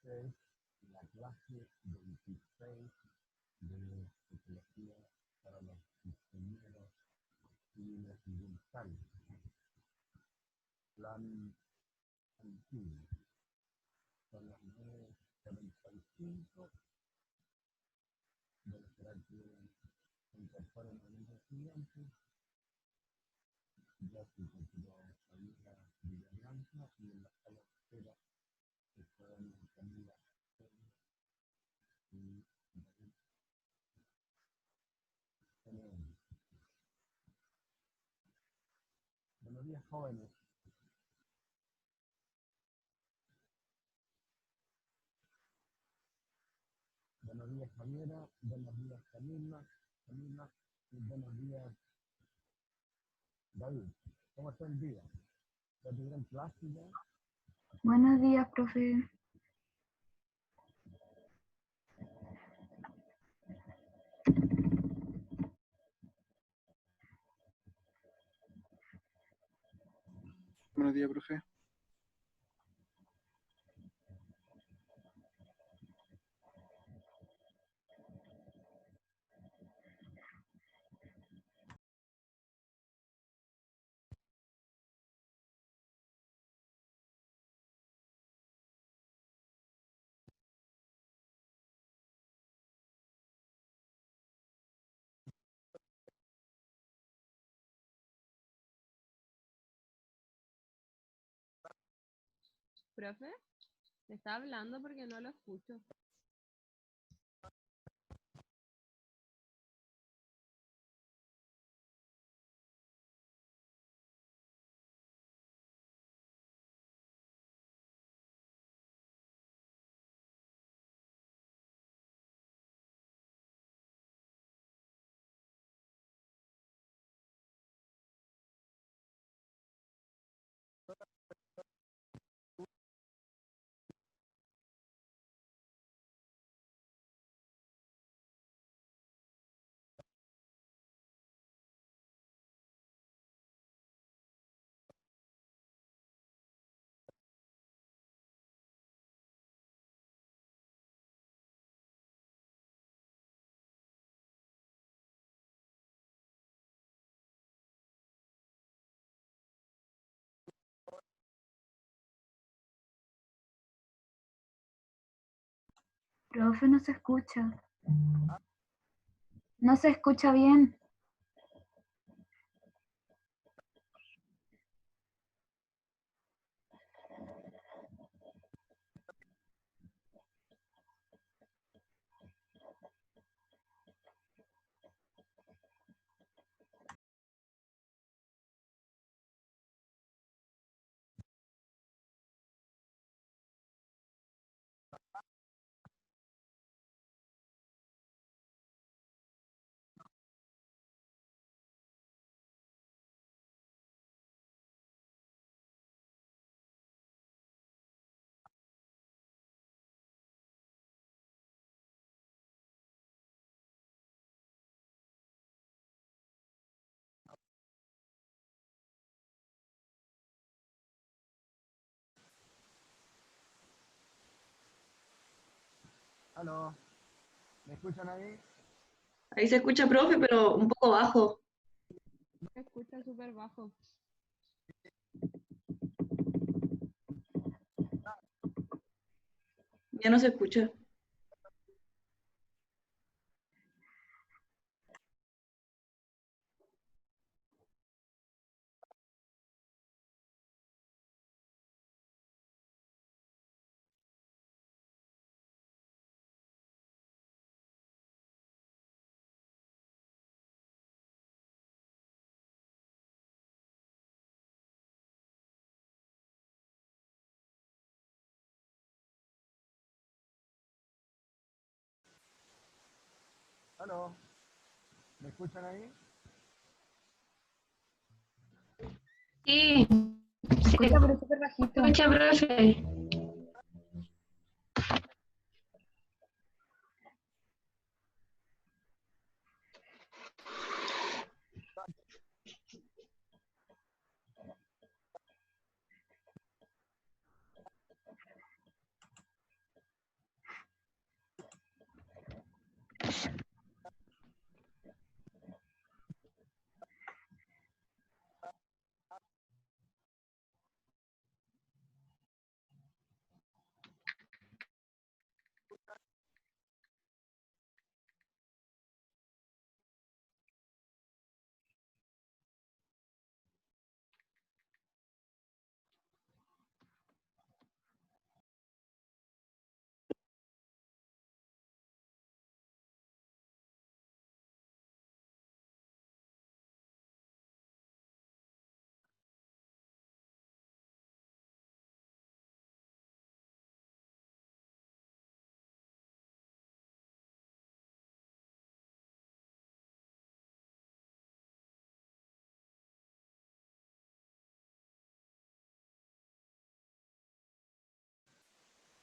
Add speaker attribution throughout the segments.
Speaker 1: es la clase 26 de Tecnología para los Ingenieros Civiles Ambientales, plan antiguo. Son las 9:45, voy a esperar que se incorporen algunos estudiantes. Ya se incorporó Camila Villarranza y en la sala de espera están Camila y David Tenedor. Buenos días, jóvenes. Buenos días, Javiera. Buenos días, Camila. Y buenos días, David. ¿Cómo está el día? ¿Ya tuvieron clase ya?
Speaker 2: Buenos días, profe.
Speaker 3: Buenos días, profe.
Speaker 4: Profe, ¿me está hablando porque no lo escucho?
Speaker 2: Profe, no se escucha. No se escucha bien.
Speaker 1: ¿Aló? ¿Me escuchan ahí?
Speaker 5: Ahí se escucha, profe, pero un poco bajo.
Speaker 4: Se escucha súper bajo.
Speaker 5: Ya no se escucha.
Speaker 1: ¿Aló? ¿Me escuchan ahí?
Speaker 5: Sí,
Speaker 2: Se
Speaker 5: se
Speaker 2: escucha, pero súper bajito.
Speaker 5: escucha, profe.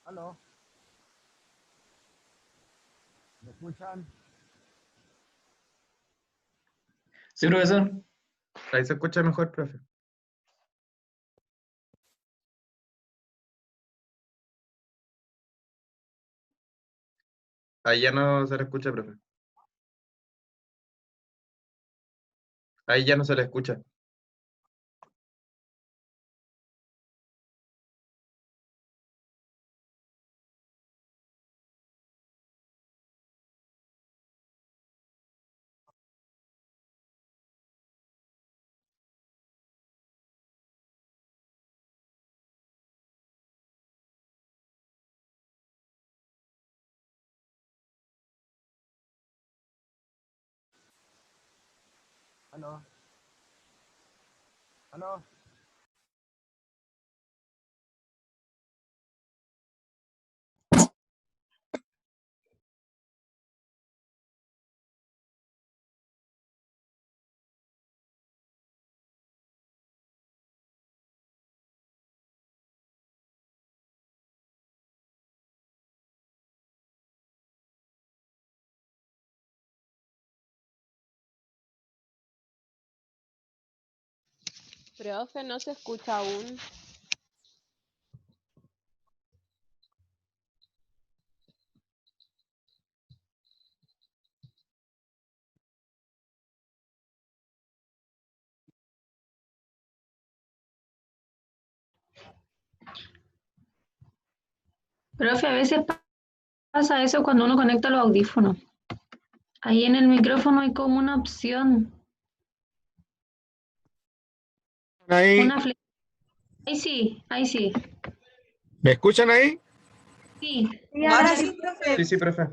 Speaker 1: ¿Aló? ¿Me escuchan?
Speaker 6: Sí, profesor. Ahí se escucha mejor, profe. Ahí ya no se le escucha, profe. Ahí ya no se le escucha.
Speaker 1: ¿Aló? ¿Aló?
Speaker 4: Profe, no se escucha aún.
Speaker 5: Profe, a veces pasa eso cuando uno conecta los audífonos. Ahí en el micrófono hay como una opción,
Speaker 7: Ahí,
Speaker 5: una flecha. Ahí sí, ahí sí.
Speaker 7: ¿me escuchan ahí?
Speaker 5: Sí,
Speaker 2: Sí,
Speaker 8: Ahora
Speaker 2: ahora
Speaker 8: sí,
Speaker 2: sí.
Speaker 8: profe.
Speaker 6: Sí, sí, profe.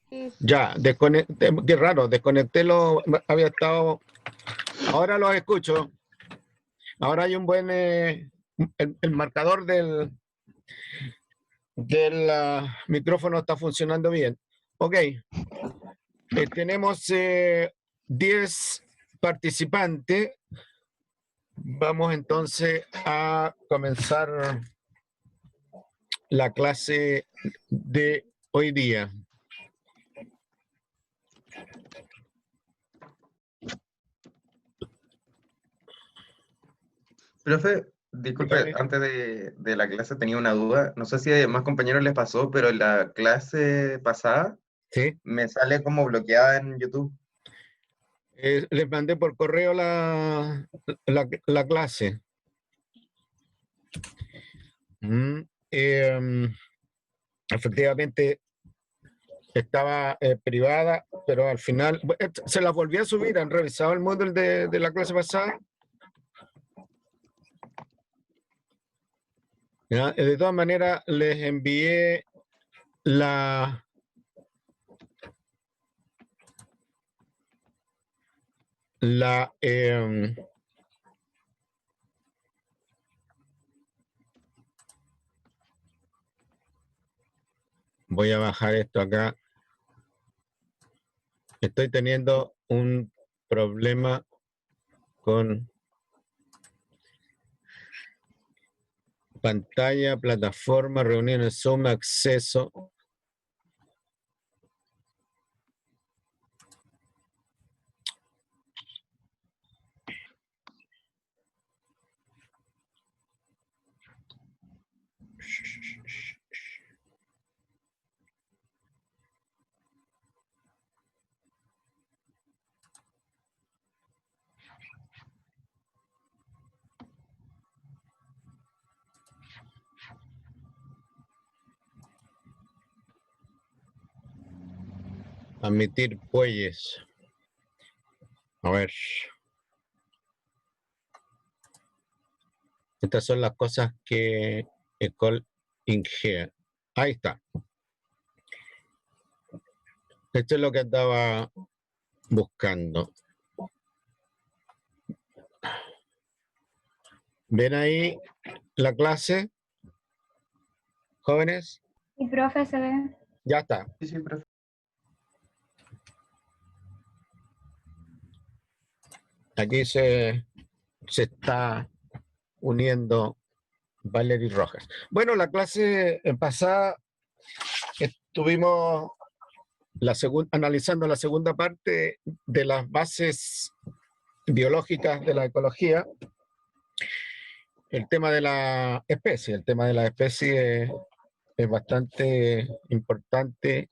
Speaker 4: Sí.
Speaker 7: Ya, desconecté, qué raro, desconecté había estado, ahora los escucho. Ahora hay un buen, el marcador del micrófono está funcionando bien. Ok, tenemos 10 participantes. Vamos entonces a comenzar la clase de hoy día.
Speaker 6: Profe, disculpe,
Speaker 7: Dígame.
Speaker 6: antes de la clase tenía una duda. No sé si a más compañeros les pasó, pero en la clase pasada
Speaker 7: Sí.
Speaker 6: me sale como bloqueada en YouTube.
Speaker 7: Les mandé por correo la clase. Mm, efectivamente estaba privada, pero al final se la volví a subir. ¿Han revisado el módulo de la clase pasada? ¿Ya? De todas maneras, les envié la voy a bajar esto acá. Estoy teniendo un problema con pantalla, plataforma, reuniones, Zoom, acceso. Admitir bueyes. A ver. Estas son las cosas que Ecole Ingea. Ahí está. Esto es lo que estaba buscando. ¿Ven ahí la clase, jóvenes?
Speaker 2: Y profe, se ve.
Speaker 7: Ya está.
Speaker 6: Sí, sí, profe.
Speaker 7: Aquí se está uniendo Valerie Rojas. Bueno, la clase pasada Estuvimos analizando la segunda parte de las bases biológicas de la ecología, el tema de la especie. El tema de la especie es bastante importante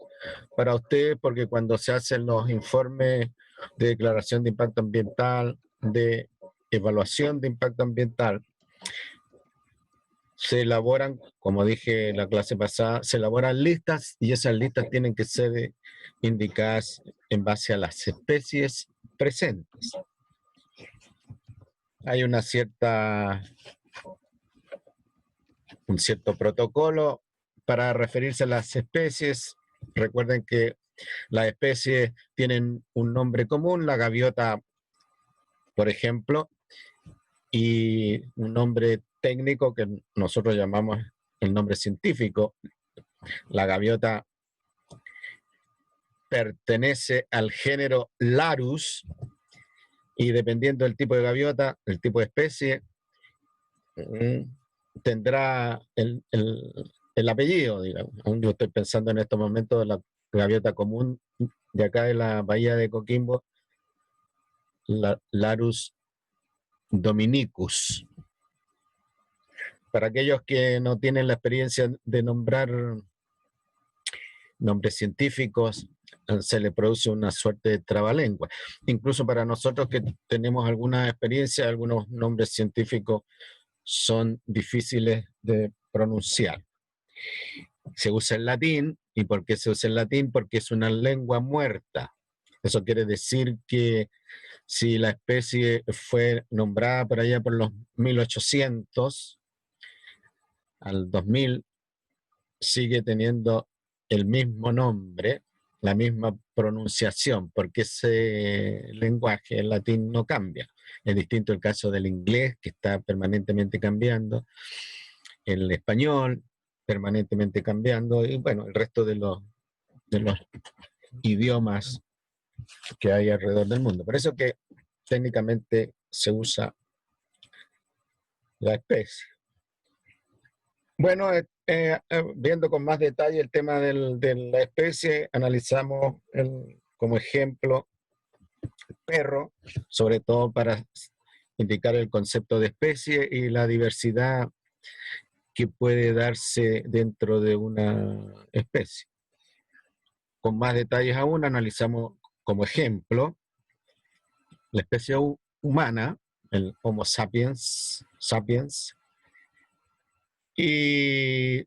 Speaker 7: para ustedes porque cuando se hacen los informes de declaración de impacto ambiental, de evaluación de impacto ambiental, se elaboran, como dije en la clase pasada, se elaboran listas y esas listas tienen que ser indicadas en base a las especies presentes. Hay un cierto protocolo para referirse a las especies. Recuerden que las especies tienen un nombre común, la gaviota, por ejemplo, y un nombre técnico que nosotros llamamos el nombre científico. La gaviota pertenece al género Larus y dependiendo del tipo de gaviota, el tipo de especie, tendrá el apellido, digamos. Yo estoy pensando en estos momentos en la gaviota común de acá de la bahía de Coquimbo, Larus dominicus. Para aquellos que no tienen la experiencia de nombrar nombres científicos, se le produce una suerte de trabalengua. Incluso para nosotros que tenemos alguna experiencia, algunos nombres científicos son difíciles de pronunciar. Se usa el latín. ¿Y por qué se usa el latín? Porque es una lengua muerta. Eso quiere decir que si la especie fue nombrada por allá por los 1800 al 2000, sigue teniendo el mismo nombre, la misma pronunciación, porque ese lenguaje, el latín, no cambia. Es distinto el caso del inglés, que está permanentemente cambiando, el español, permanentemente cambiando, y bueno, el resto de los idiomas que hay alrededor del mundo. Por eso que técnicamente se usa la especie. Bueno, viendo con más detalle el tema de la especie, analizamos como ejemplo el perro, sobre todo para indicar el concepto de especie y la diversidad que puede darse dentro de una especie. Con más detalles aún, analizamos como ejemplo la especie humana, el Homo sapiens, y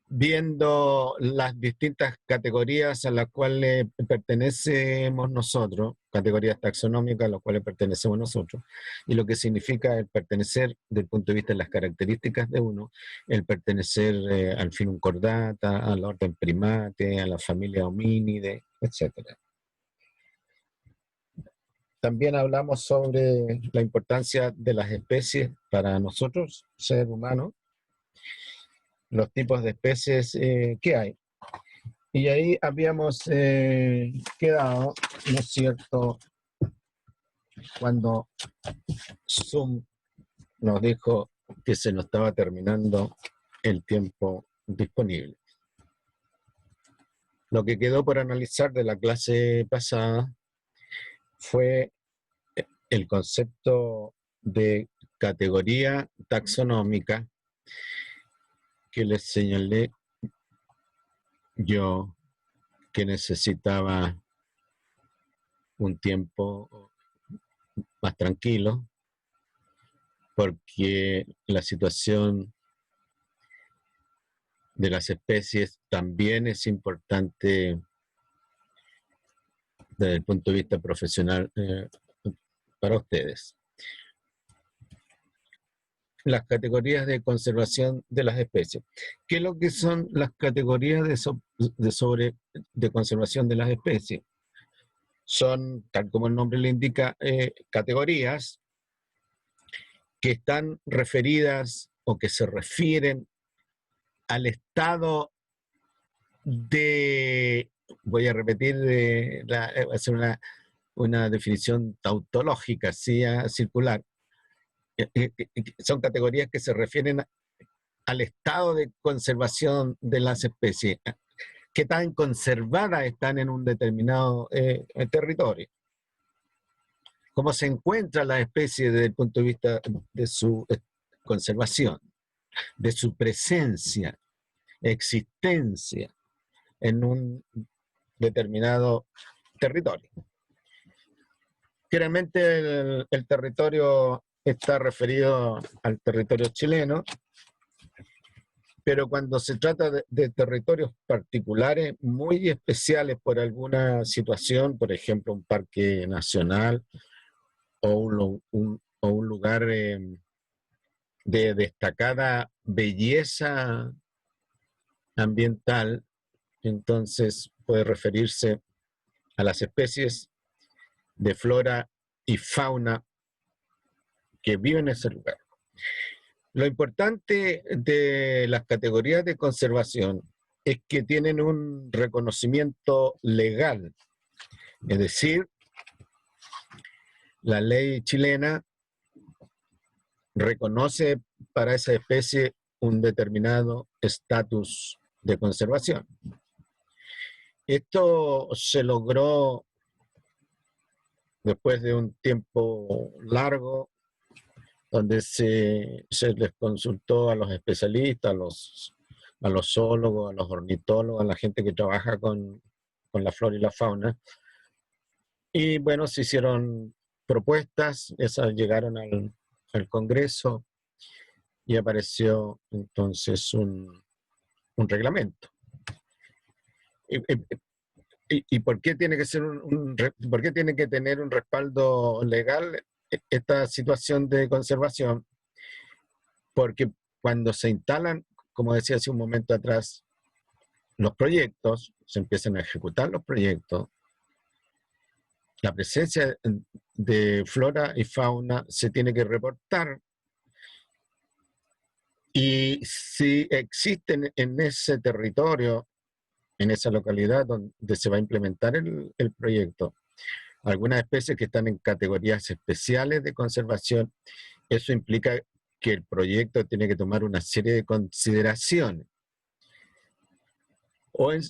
Speaker 7: viendo las distintas categorías a las cuales pertenecemos nosotros, categorías taxonómicas a las cuales pertenecemos nosotros, y lo que significa el pertenecer desde el punto de vista de las características de uno, el pertenecer al Finum cordata, al orden primate, a la familia homínide, etc. También hablamos sobre la importancia de las especies para nosotros, ser humanos, los tipos de especies que hay. Y ahí habíamos quedado, ¿no es cierto?, cuando Zoom nos dijo que se nos estaba terminando el tiempo disponible. Lo que quedó por analizar de la clase pasada fue el concepto de categoría taxonómica que les señalé yo que necesitaba un tiempo más tranquilo porque la situación de las especies también es importante desde el punto de vista profesional para ustedes. Las categorías de conservación de las especies. ¿Qué es lo que son las categorías de conservación de las especies? Son, tal como el nombre le indica, categorías que están referidas o que se refieren al estado de, voy a repetir, va a ser una definición tautológica, ¿sí? Circular. Son categorías que se refieren al estado de conservación de las especies, qué tan conservadas están en un determinado territorio, cómo se encuentran las especies desde el punto de vista de su conservación, de su presencia, existencia en un determinado territorio. Generalmente el territorio está referido al territorio chileno, pero cuando se trata de territorios particulares muy especiales por alguna situación, por ejemplo, un parque nacional o un lugar de destacada belleza ambiental, entonces puede referirse a las especies de flora y fauna que viven en ese lugar. Lo importante de las categorías de conservación es que tienen un reconocimiento legal, es decir, la ley chilena reconoce para esa especie un determinado estatus de conservación. Esto se logró después de un tiempo largo, donde se les consultó a los especialistas, a los zoólogos, a los ornitólogos, a la gente que trabaja con la flora y la fauna. Y bueno, se hicieron propuestas, esas llegaron al Congreso y apareció entonces un reglamento. ¿Y por qué tiene que ser por qué tiene que tener un respaldo legal esta situación de conservación? Porque cuando se instalan, como decía hace un momento atrás, los proyectos, se empiezan a ejecutar los proyectos, la presencia de flora y fauna se tiene que reportar, y si existen en ese territorio, en esa localidad donde se va a implementar el proyecto, algunas especies que están en categorías especiales de conservación, eso implica que el proyecto tiene que tomar una serie de consideraciones. O en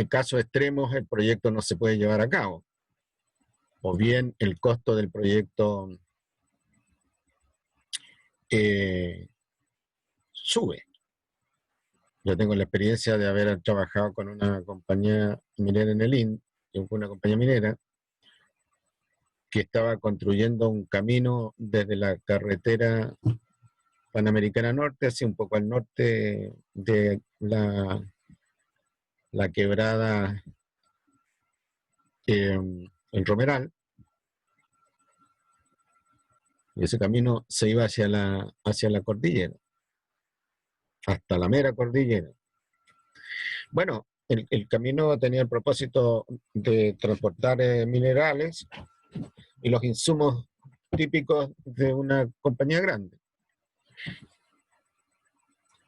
Speaker 7: casos extremos el proyecto no se puede llevar a cabo. O bien el costo del proyecto sube. Yo tengo la experiencia de haber trabajado con una compañía minera en el INDH, una compañía minera, que estaba construyendo un camino desde la carretera Panamericana Norte hacia un poco al norte de la quebrada El Romeral. Y ese camino se iba hacia la cordillera, hasta la mera cordillera. Bueno, el camino tenía el propósito de transportar minerales y los insumos típicos de una compañía grande.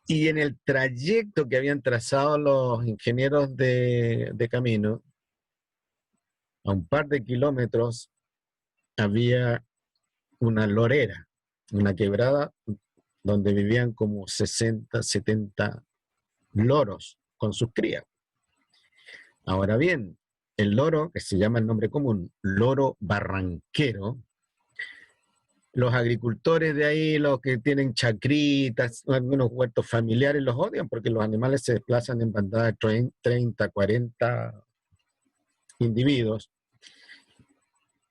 Speaker 7: Y en el trayecto que habían trazado los ingenieros de camino, a un par de kilómetros había una lorera, una quebrada donde vivían como 60, 70 loros con sus crías. Ahora bien, el loro, que se llama el nombre común, loro barranquero, los agricultores de ahí, los que tienen chacritas, algunos huertos familiares, los odian porque los animales se desplazan en bandadas de 30, 40 individuos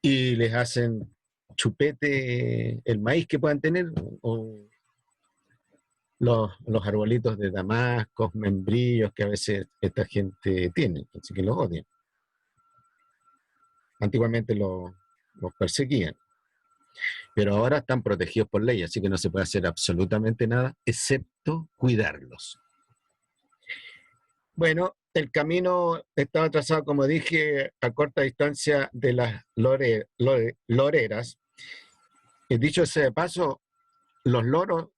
Speaker 7: y les hacen chupete el maíz que puedan tener, o los arbolitos de damascos, membrillos que a veces esta gente tiene, así que los odian. Antiguamente los perseguían, pero ahora están protegidos por ley, así que no se puede hacer absolutamente nada, excepto cuidarlos. Bueno, el camino estaba trazado, como dije, a corta distancia de las loreras. Dicho sea de paso, los loros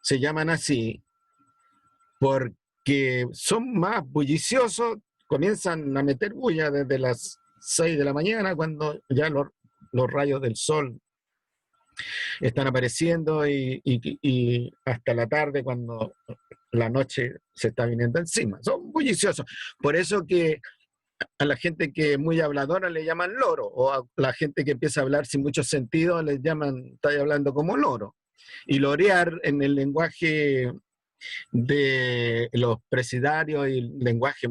Speaker 7: se llaman así porque son más bulliciosos, comienzan a meter bulla desde las 6 de la mañana, cuando ya los rayos del sol están apareciendo y hasta la tarde cuando la noche se está viniendo encima. Son bulliciosos. Por eso que a la gente que es muy habladora le llaman loro, o a la gente que empieza a hablar sin mucho sentido les llaman, está hablando como loro. Y lorear en el lenguaje de los presidarios y el lenguaje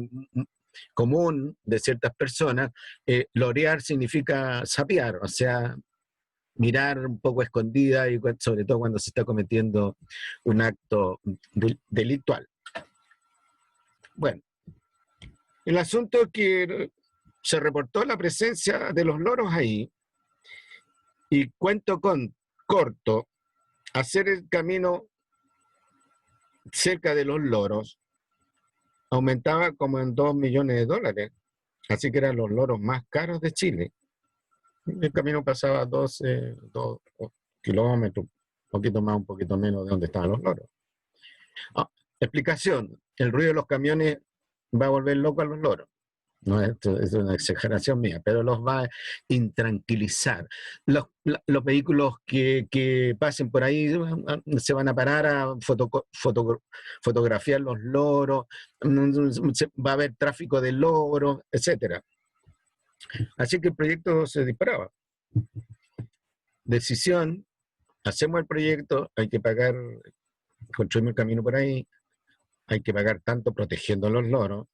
Speaker 7: común de ciertas personas, lorear significa sapear, o sea, mirar un poco escondida, y sobre todo cuando se está cometiendo un acto delictual. Bueno, el asunto es que se reportó la presencia de los loros ahí, y cuento corto, hacer el camino cerca de los loros aumentaba como en $2 millones, así que eran los loros más caros de Chile. El camino pasaba 2 kilómetros, un poquito más, un poquito menos de donde estaban los loros. Explicación, el ruido de los camiones va a volver loco a los loros. No, esto es una exageración mía, pero los va a intranquilizar. Los vehículos que pasen por ahí se van a parar a fotografiar los loros, va a haber tráfico de loros, etc. Así que el proyecto se disparaba. Decisión, hacemos el proyecto, hay que pagar, construimos el camino por ahí, hay que pagar tanto protegiendo los loros,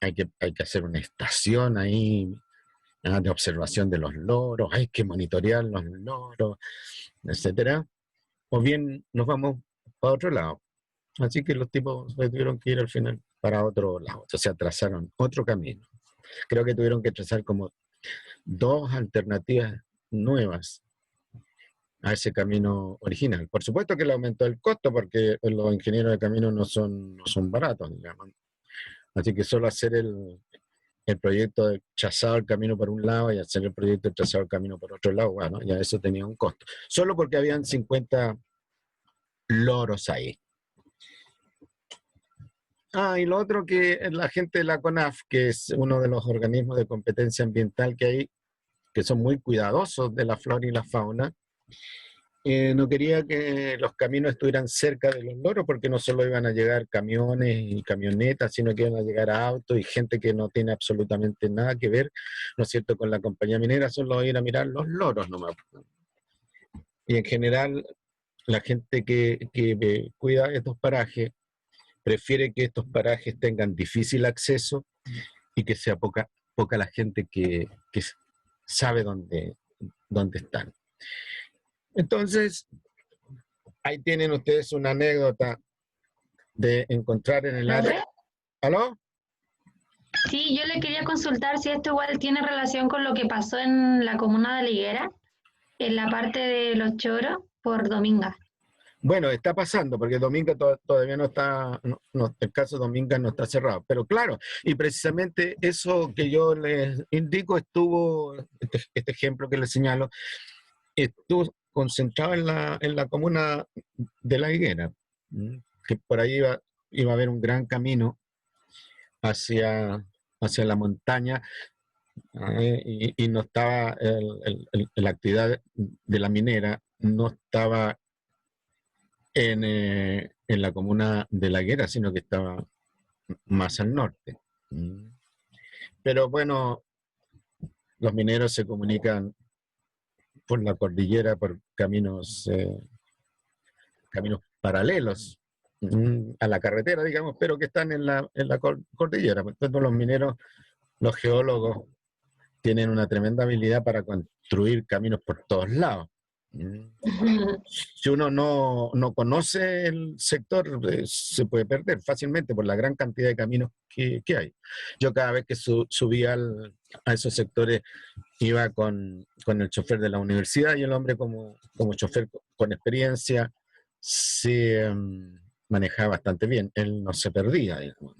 Speaker 7: hay que hacer una estación ahí de observación de los loros, hay que monitorear los loros, etcétera. O bien nos vamos para otro lado. Así que los tipos tuvieron que ir al final para otro lado. O sea, trazaron otro camino. Creo que tuvieron que trazar como 2 alternativas nuevas a ese camino original. Por supuesto que le aumentó el costo porque los ingenieros de camino no son baratos, digamos. Así que solo hacer el proyecto de trazado el camino por un lado y hacer el proyecto de trazado el camino por otro lado, bueno, ya eso tenía un costo. Solo porque habían 50 loros ahí. Y lo otro que la gente de la CONAF, que es uno de los organismos de competencia ambiental que hay, que son muy cuidadosos de la flora y la fauna, no quería que los caminos estuvieran cerca de los loros porque no solo iban a llegar camiones y camionetas, sino que iban a llegar autos y gente que no tiene absolutamente nada que ver, ¿no es cierto?, con la compañía minera, solo ir a mirar los loros nomás. Y en general, la gente que cuida estos parajes prefiere que estos parajes tengan difícil acceso y que sea poca la gente que sabe dónde están. Entonces, ahí tienen ustedes una anécdota de encontrar en el área. ¿Aló?
Speaker 5: Sí, yo le quería consultar si esto igual tiene relación con lo que pasó en la comuna de La Higuera, en la parte de Los Choros, por Dominga.
Speaker 7: Bueno, está pasando, porque Dominga todavía no está, el caso de Dominga no está cerrado. Pero claro, y precisamente eso que yo les indico estuvo, este ejemplo que les señalo, estuvo concentrado en la comuna de La Higuera, que por ahí iba a haber un gran camino hacia la montaña, y no estaba, la actividad de la minera no estaba en la comuna de La Higuera, sino que estaba más al norte. Pero bueno, los mineros se comunican por la cordillera, por caminos paralelos a la carretera, digamos, pero que están en la cordillera. Por tanto, los mineros, los geólogos, tienen una tremenda habilidad para construir caminos por todos lados. Si uno no conoce el sector, se puede perder fácilmente por la gran cantidad de caminos que hay. Yo cada vez que subía a esos sectores iba con el chofer de la universidad, y el hombre como chofer con experiencia se manejaba bastante bien, él no se perdía, digamos.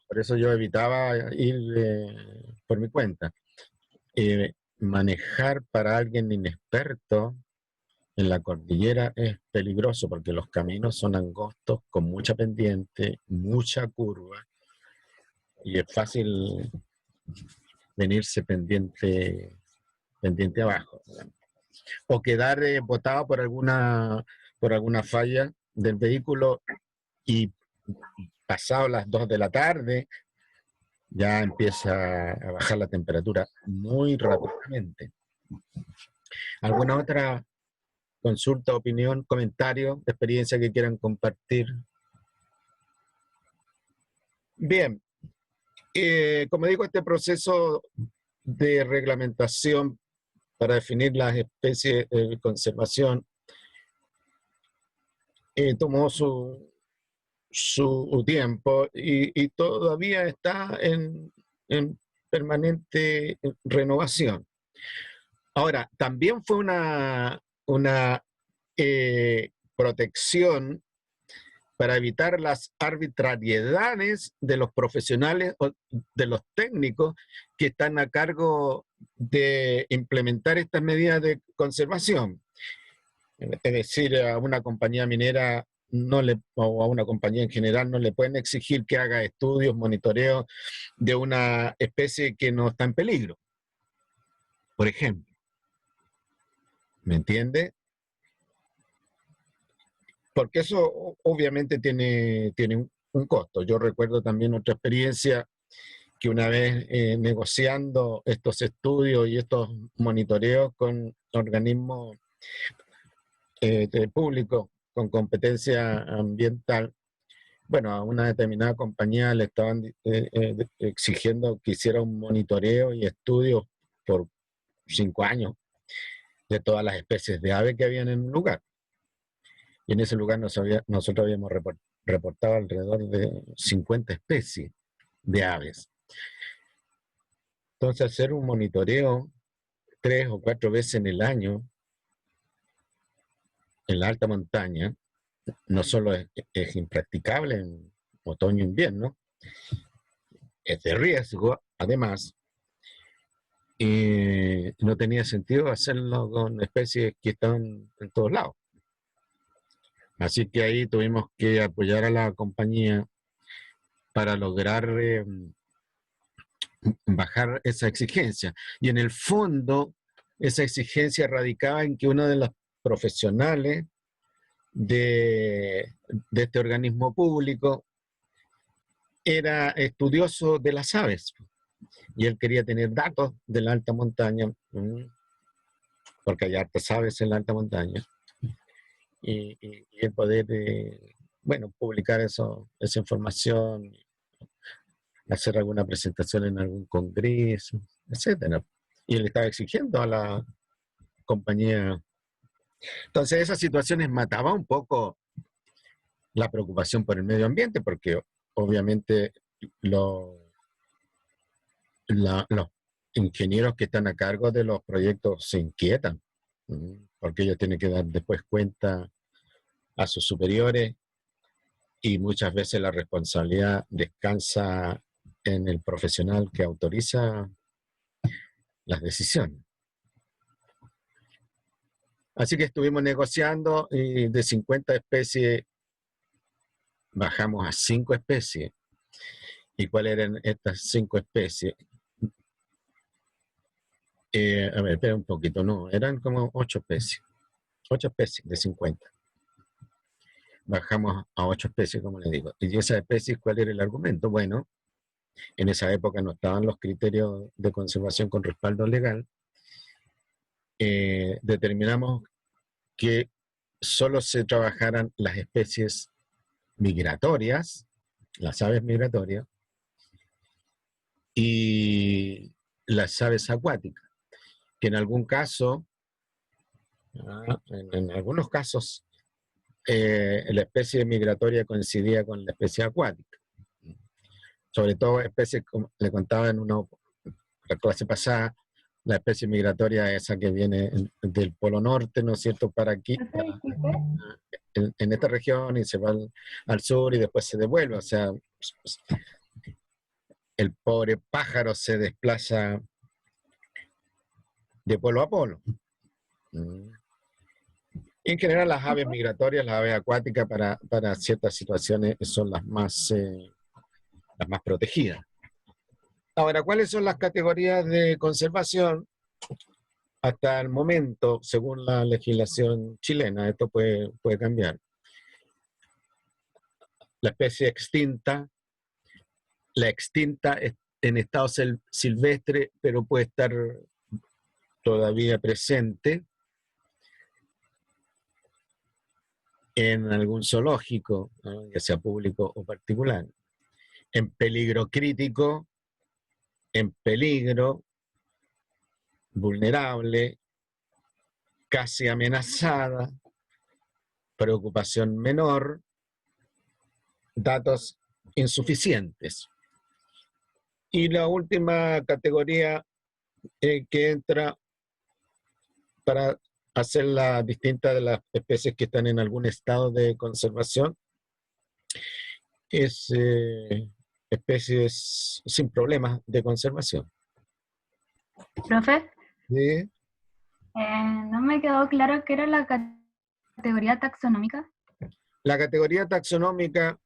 Speaker 7: Por eso yo evitaba ir por mi cuenta. Manejar para alguien inexperto en la cordillera es peligroso porque los caminos son angostos, con mucha pendiente, mucha curva, y es fácil venirse pendiente abajo. o quedar botado por alguna falla del vehículo y pasado las 2 de la tarde ya empieza a bajar la temperatura muy rápidamente. ¿Alguna otra consulta, opinión, comentario, experiencia que quieran compartir? Bien, como digo, este proceso de reglamentación para definir las especies de conservación tomó su tiempo y todavía está en permanente renovación. Ahora, también fue una protección para evitar las arbitrariedades de los profesionales o de los técnicos que están a cargo de implementar estas medidas de conservación. Es decir, a una compañía minera o a una compañía en general no le pueden exigir que haga estudios, monitoreo de una especie que no está en peligro, por ejemplo. ¿Me entiende? Porque eso obviamente tiene un costo. Yo recuerdo también otra experiencia que una vez negociando estos estudios y estos monitoreos con organismos públicos con competencia ambiental, bueno, a una determinada compañía le estaban exigiendo que hiciera un monitoreo y estudios por 5 años de todas las especies de aves que habían en un lugar. Y en ese lugar nosotros habíamos reportado alrededor de 50 especies de aves. Entonces, hacer un monitoreo 3 o 4 veces en el año en la alta montaña, no solo es impracticable en otoño e invierno, es de riesgo, además, y no tenía sentido hacerlo con especies que están en todos lados. Así que ahí tuvimos que apoyar a la compañía para lograr bajar esa exigencia. Y en el fondo, esa exigencia radicaba en que uno de los profesionales de este organismo público era estudioso de las aves. Y él quería tener datos de la alta montaña, porque hay hartas aves en la alta montaña. Y el poder, publicar esa información, hacer alguna presentación en algún congreso, etcétera. Y él estaba exigiendo a la compañía. Entonces, esas situaciones mataban un poco la preocupación por el medio ambiente, porque obviamente los ingenieros que están a cargo de los proyectos se inquietan, porque ellos tienen que dar después cuenta a sus superiores y muchas veces la responsabilidad descansa en el profesional que autoriza las decisiones. Así que estuvimos negociando y de 50 especies bajamos a 5 especies. ¿Y cuáles eran estas 5 especies? A ver, espera un poquito, no, eran como 8 especies. 8 especies de 50. Bajamos a 8 especies, como le digo. ¿Y esas especies cuál era el argumento? Bueno, en esa época no estaban los criterios de conservación con respaldo legal. Determinamos que solo se trabajaran las especies migratorias, las aves migratorias, y las aves acuáticas, que en algún caso, en algunos casos, la especie migratoria coincidía con la especie acuática. Sobre todo especies, como le contaba en la clase pasada, la especie migratoria esa que viene del Polo Norte, ¿no es cierto?, para aquí, en esta región, y se va al sur y después se devuelve. O sea, el pobre pájaro se desplaza de polo a polo. En general, las aves migratorias, las aves acuáticas, para ciertas situaciones son las más protegidas. Ahora, ¿cuáles son las categorías de conservación? hasta el momento, según la legislación chilena, esto puede cambiar. La especie extinta, la extinta en estado silvestre, pero puede estar todavía presente en algún zoológico, ¿no? Ya sea público o particular. En peligro crítico, en peligro, vulnerable, casi amenazada, preocupación menor, datos insuficientes. Y la última categoría que entra para hacerla distinta de las especies que están en algún estado de conservación es especies sin problemas de conservación.
Speaker 2: Profe,
Speaker 7: ¿Sí?
Speaker 2: no me quedó claro qué era la categoría taxonómica.
Speaker 7: La categoría taxonómica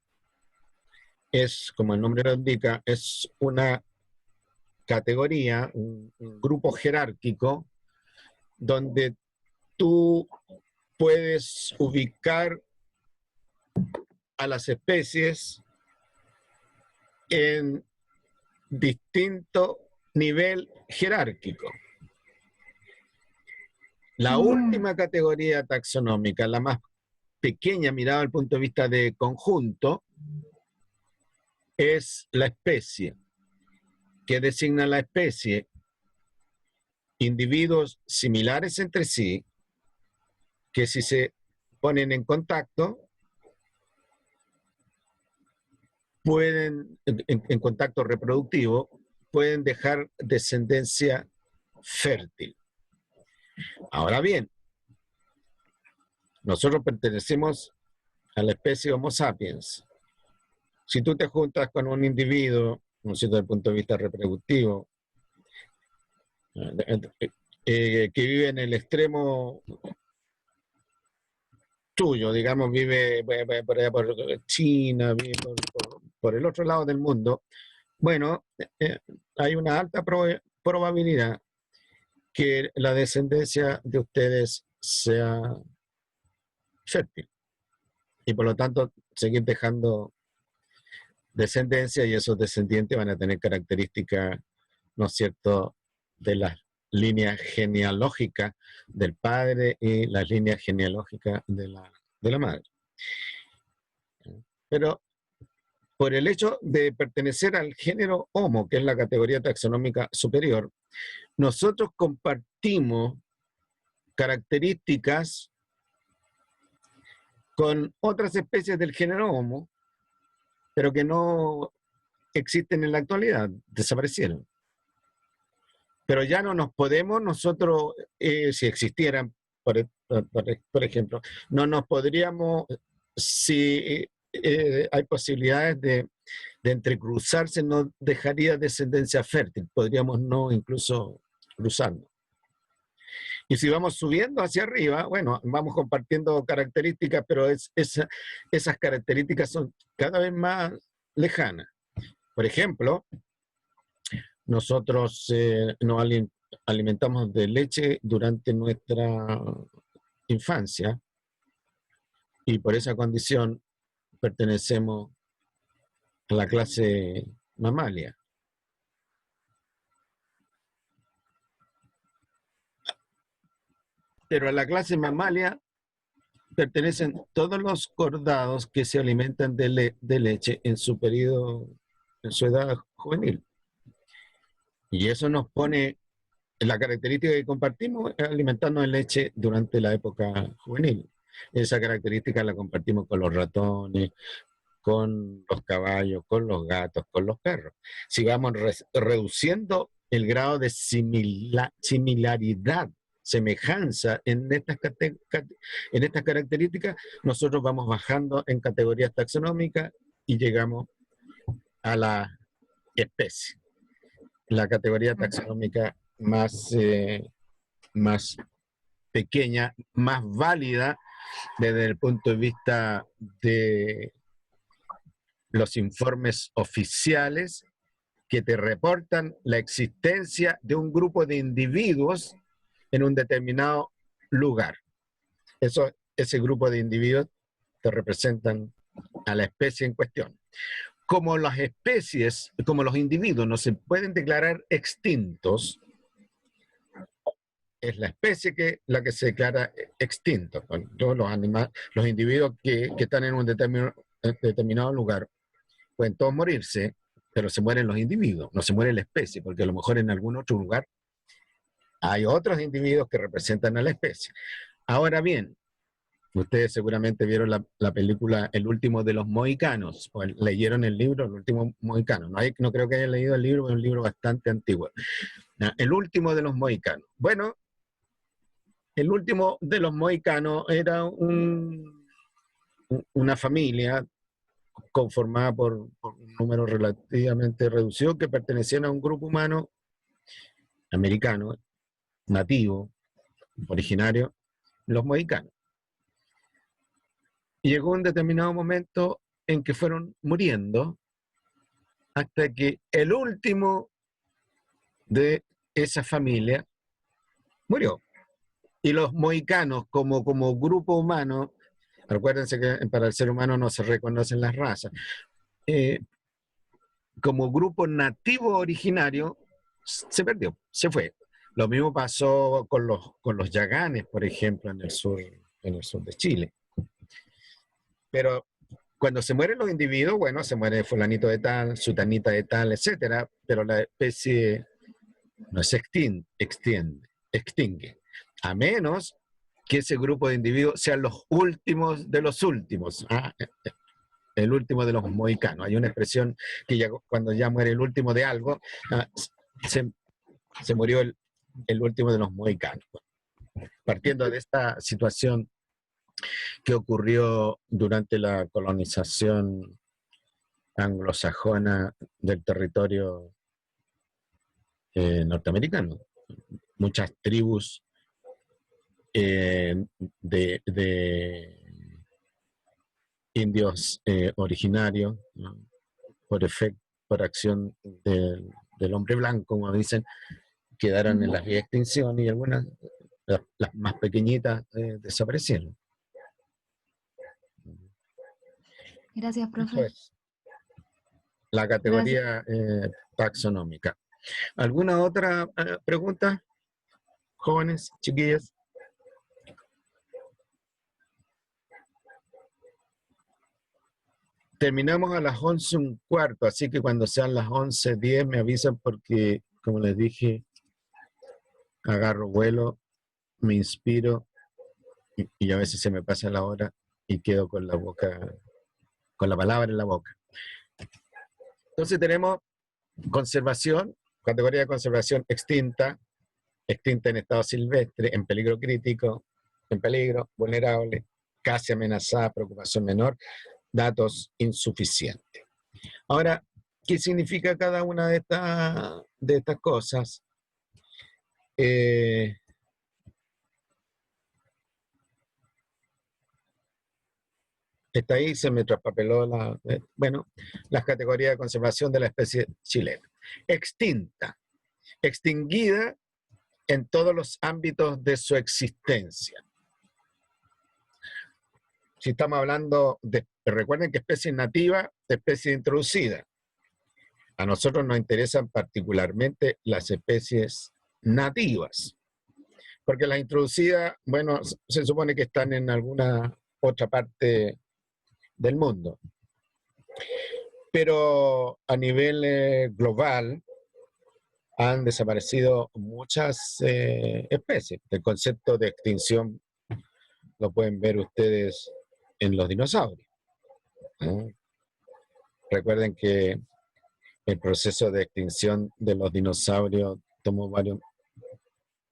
Speaker 7: es, como el nombre lo indica, es una categoría, un grupo jerárquico, donde tú puedes ubicar a las especies en distinto nivel jerárquico. La última categoría taxonómica, la más pequeña mirada desde el punto de vista de conjunto, es la especie, que designa la especie individuos similares entre sí, que si se ponen en contacto, pueden, en contacto reproductivo, pueden dejar descendencia fértil. Ahora bien, nosotros pertenecemos a la especie Homo sapiens. Si tú te juntas con un individuo, ¿no es cierto?, desde el punto de vista reproductivo, que vive en el extremo tuyo, digamos, vive por allá por China, vive por el otro lado del mundo, bueno, hay una alta probabilidad que la descendencia de ustedes sea fértil y por lo tanto seguir dejando descendencia, y esos descendientes van a tener características, ¿no es cierto?, de las líneas genealógicas del padre y las líneas genealógicas de la madre. Pero por el hecho de pertenecer al género Homo, que es la categoría taxonómica superior, nosotros compartimos características con otras especies del género Homo, pero que no existen en la actualidad, desaparecieron. Pero ya no nos podemos nosotros, si existieran, por ejemplo, no nos podríamos, si hay posibilidades de entrecruzarse, no dejaría descendencia fértil, podríamos no incluso cruzarnos. Y si vamos subiendo hacia arriba, bueno, vamos compartiendo características, pero esas características son cada vez más lejanas. Por ejemplo, nosotros nos alimentamos de leche durante nuestra infancia y por esa condición pertenecemos a la clase mamalia. Pero a la clase mamalia pertenecen todos los cordados que se alimentan de leche en su periodo, en su edad juvenil. Y eso nos pone, la característica que compartimos es alimentarnos de leche durante la época juvenil. Esa característica la compartimos con los ratones, con los caballos, con los gatos, con los perros. Si vamos reduciendo el grado de similaridad, semejanza en estas características, nosotros vamos bajando en categorías taxonómicas y llegamos a la especie. La categoría taxonómica más pequeña, más válida desde el punto de vista de los informes oficiales que te reportan la existencia de un grupo de individuos en un determinado lugar. Ese grupo de individuos que representan a la especie en cuestión. Como las especies, como los individuos no se pueden declarar extintos, es la especie la que se declara extinto. Todos los animales, los individuos que están en un determinado lugar pueden todos morirse, pero se mueren los individuos, no se muere la especie, porque a lo mejor en algún otro lugar hay otros individuos que representan a la especie. Ahora bien, ustedes seguramente vieron la película El último de los mohicanos, o leyeron el libro El último mohicano. No creo que hayan leído el libro, es un libro bastante antiguo. El último de los mohicanos. Bueno, el último de los mohicanos era una familia conformada por un número relativamente reducido que pertenecían a un grupo humano americano, nativo, originario, los mohicanos. Y llegó un determinado momento en que fueron muriendo hasta que el último de esa familia murió. Y los mohicanos, como grupo humano, acuérdense que para el ser humano no se reconocen las razas, como grupo nativo originario, se perdió, se fue. Lo mismo pasó con los yaganes, por ejemplo, en el sur de Chile. Pero cuando se mueren los individuos, bueno, se muere fulanito de tal, sutanita de tal, etcétera, pero la especie no se extingue, a menos que ese grupo de individuos sean los últimos de los últimos. El último de los mohicanos. Hay una expresión que cuando ya muere el último de algo, se murió el último de los mohicanos. Partiendo de esta situación que ocurrió durante la colonización anglosajona del territorio norteamericano. Muchas tribus de indios originarios, ¿no? por acción del hombre blanco, como dicen, quedaron en las vías de extinción y algunas, las más pequeñitas, desaparecieron.
Speaker 2: Gracias,
Speaker 7: Eso
Speaker 2: profe.
Speaker 7: es la categoría taxonómica. ¿Alguna otra pregunta, jóvenes, chiquillas? Terminamos a las 11:15, así que cuando sean las 11:10 me avisan porque, como les dije, agarro vuelo, me inspiro y a veces se me pasa la hora y quedo con la palabra en la boca. Entonces tenemos conservación, categoría de conservación extinta en estado silvestre, en peligro crítico, en peligro, vulnerable, casi amenazada, preocupación menor, datos insuficientes. Ahora, ¿qué significa cada una de estas cosas? Está ahí, se me traspapeló las categorías de conservación de la especie chilena. Extinta, extinguida en todos los ámbitos de su existencia. Si estamos hablando recuerden que especie nativa, especie introducida. A nosotros nos interesan particularmente las especies nativas, porque las introducidas, bueno, se supone que están en alguna otra parte del mundo. Pero a nivel global han desaparecido muchas especies. El concepto de extinción lo pueden ver ustedes en los dinosaurios. Recuerden que el proceso de extinción de los dinosaurios tomó varios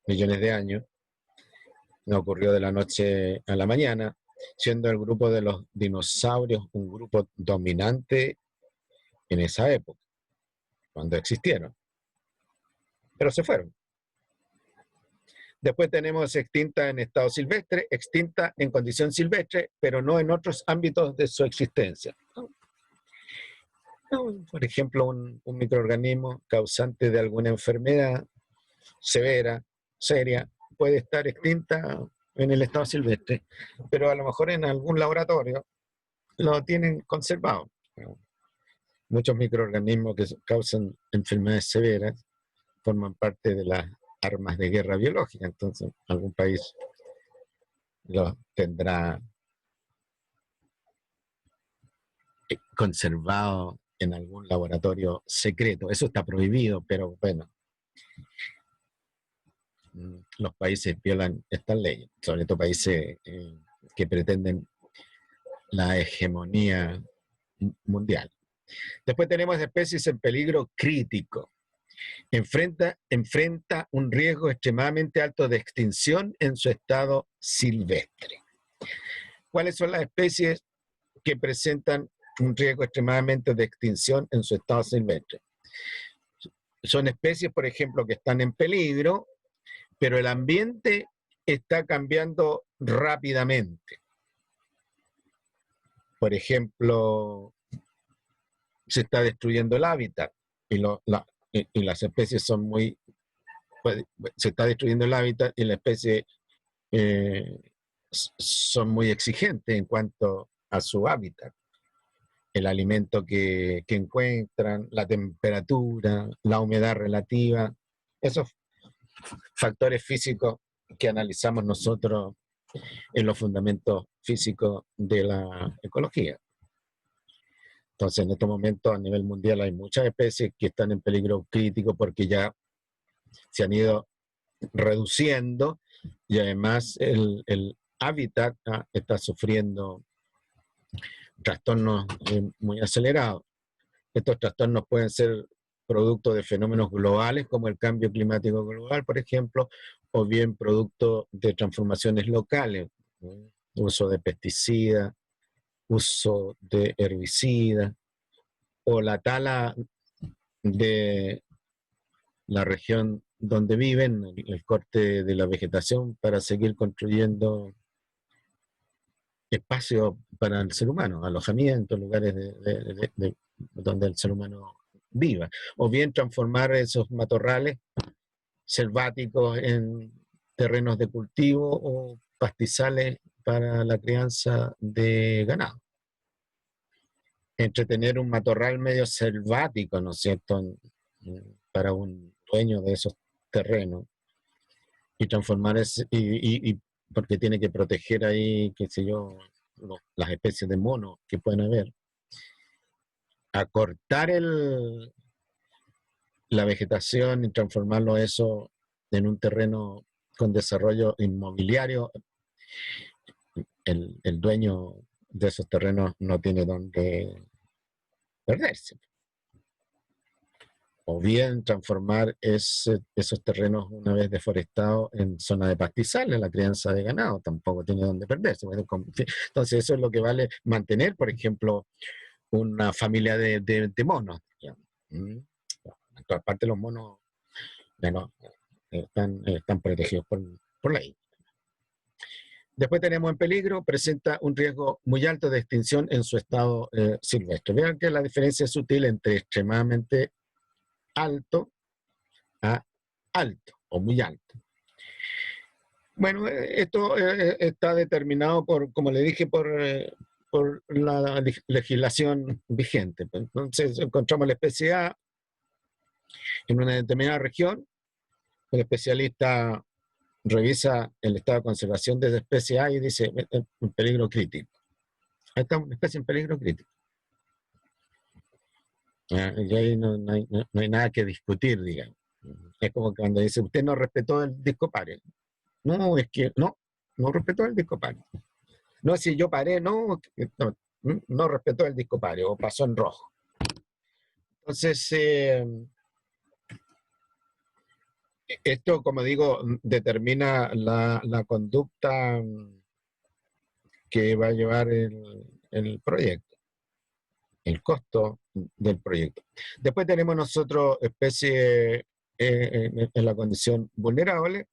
Speaker 7: millones de años. No ocurrió de la noche a la mañana, siendo el grupo de los dinosaurios un grupo dominante en esa época, cuando existieron. Pero se fueron. Después tenemos extinta en estado silvestre, extinta en condición silvestre, pero no en otros ámbitos de su existencia. Por ejemplo, un microorganismo causante de alguna enfermedad severa, seria, puede estar extinta en el estado silvestre, pero a lo mejor en algún laboratorio lo tienen conservado. Muchos microorganismos que causan enfermedades severas forman parte de las armas de guerra biológica, entonces algún país lo tendrá conservado en algún laboratorio secreto. Eso está prohibido, pero bueno, los países violan estas leyes, sobre todo países que pretenden la hegemonía mundial. Después tenemos especies en peligro crítico. Enfrenta un riesgo extremadamente alto de extinción en su estado silvestre. ¿Cuáles son las especies que presentan un riesgo extremadamente de extinción en su estado silvestre? Son especies, por ejemplo, que están en peligro, pero el ambiente está cambiando rápidamente. Por ejemplo, se está destruyendo el hábitat y las especies son muy... Se está destruyendo el hábitat y las especies son muy exigentes en cuanto a su hábitat. El alimento que encuentran, la temperatura, la humedad relativa, esos factores físicos que analizamos nosotros en los fundamentos físicos de la ecología. Entonces, en estos momentos a nivel mundial hay muchas especies que están en peligro crítico porque ya se han ido reduciendo y además el hábitat está sufriendo trastornos muy acelerados. Estos trastornos pueden ser producto de fenómenos globales como el cambio climático global, por ejemplo, o bien producto de transformaciones locales, uso de pesticidas, uso de herbicidas, o la tala de la región donde viven, el corte de la vegetación para seguir construyendo espacio para el ser humano, alojamientos, lugares donde el ser humano viva, o bien transformar esos matorrales selváticos en terrenos de cultivo o pastizales para la crianza de ganado. Entretener un matorral medio selvático, ¿no es cierto?, para un dueño de esos terrenos y transformar ese, porque tiene que proteger ahí, qué sé yo, las especies de monos que pueden haber. Acortar la vegetación y transformarlo eso en un terreno con desarrollo inmobiliario, el dueño de esos terrenos no tiene dónde perderse. O bien transformar esos terrenos una vez deforestados en zona de pastizales, la crianza de ganado, tampoco tiene dónde perderse. Entonces eso es lo que vale mantener, por ejemplo, una familia de monos. En todas partes los monos están protegidos por ley. Después tenemos en peligro, presenta un riesgo muy alto de extinción en su estado silvestre. Vean que la diferencia es sutil entre extremadamente alto a alto o muy alto. Bueno, esto está determinado como le dije, por la legislación vigente. Entonces encontramos la especie A en una determinada región, el especialista revisa el estado de conservación de esa especie A y dice, en peligro crítico. Ahí está una especie en peligro crítico. Y ahí no hay nada que discutir, digamos. Es como cuando dice, usted no respetó el disco pares. No, es que no respetó el disco pares. No, si yo paré, no respetó el disco pares o pasó en rojo. Entonces, esto, como digo, determina la conducta que va a llevar el proyecto, el costo del proyecto. Después tenemos nosotros especies en la condición vulnerable,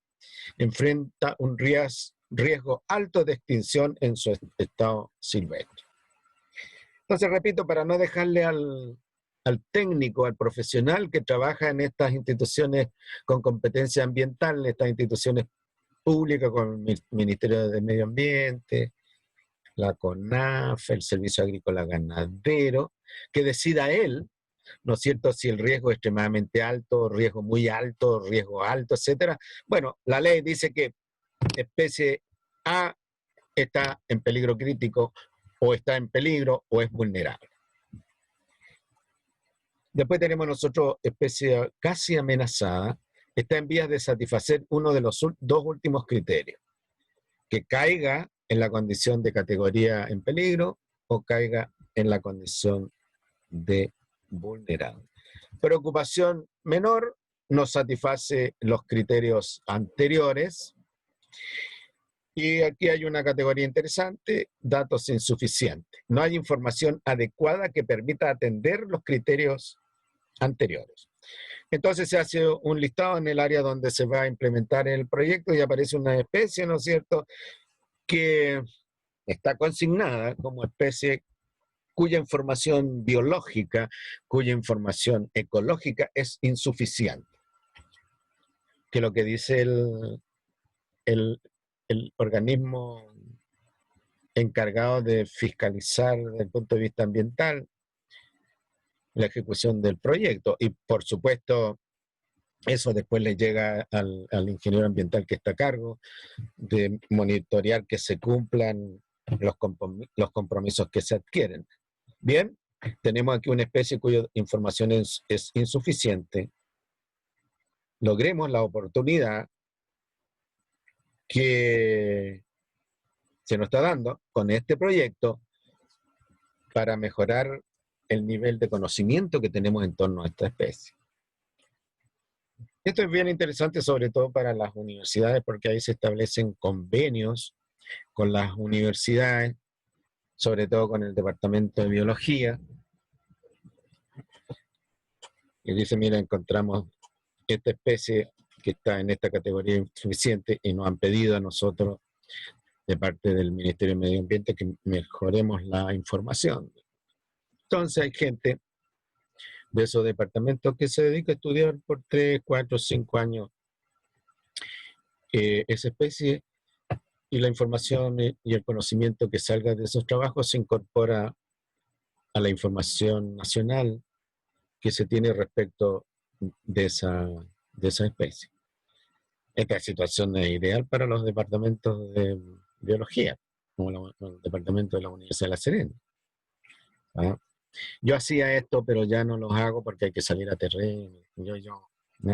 Speaker 7: enfrenta un riesgo alto de extinción en su estado silvestre. Entonces, repito, para no dejarle al técnico, al profesional que trabaja en estas instituciones con competencia ambiental, en estas instituciones pública con el Ministerio de Medio Ambiente, la CONAF, el Servicio Agrícola Ganadero, que decida él, ¿no es cierto?, si el riesgo es extremadamente alto, riesgo muy alto, riesgo alto, etcétera. Bueno, la ley dice que especie A está en peligro crítico, o está en peligro, o es vulnerable. Después tenemos nosotros especie casi amenazada, está en vías de satisfacer uno de los dos últimos criterios, que caiga en la condición de categoría en peligro o caiga en la condición de vulnerable. Preocupación menor, no satisface los criterios anteriores. Y aquí hay una categoría interesante, datos insuficientes. No hay información adecuada que permita atender los criterios anteriores. Entonces se hace un listado en el área donde se va a implementar el proyecto y aparece una especie, ¿no es cierto?, que está consignada como especie cuya información biológica, cuya información ecológica es insuficiente. Que lo que dice el organismo encargado de fiscalizar desde el punto de vista ambiental la ejecución del proyecto. Y por supuesto, eso después le llega al ingeniero ambiental que está a cargo de monitorear que se cumplan los compromisos que se adquieren. Bien, tenemos aquí una especie cuya información es insuficiente. Logremos la oportunidad que se nos está dando con este proyecto para mejorar el nivel de conocimiento que tenemos en torno a esta especie. Esto es bien interesante, sobre todo para las universidades, porque ahí se establecen convenios con las universidades, sobre todo con el Departamento de Biología. Y dice, mira, encontramos esta especie que está en esta categoría insuficiente y nos han pedido a nosotros, de parte del Ministerio de Medio Ambiente, que mejoremos la información. Entonces hay gente de esos departamentos que se dedica a estudiar por 3, 4, 5 años esa especie, y la información y el conocimiento que salga de esos trabajos se incorpora a la información nacional que se tiene respecto de esa especie. Esta situación es ideal para los departamentos de biología, como el departamento de la Universidad de La Serena. ¿Ah? Yo hacía esto, pero ya no los hago porque hay que salir a terreno.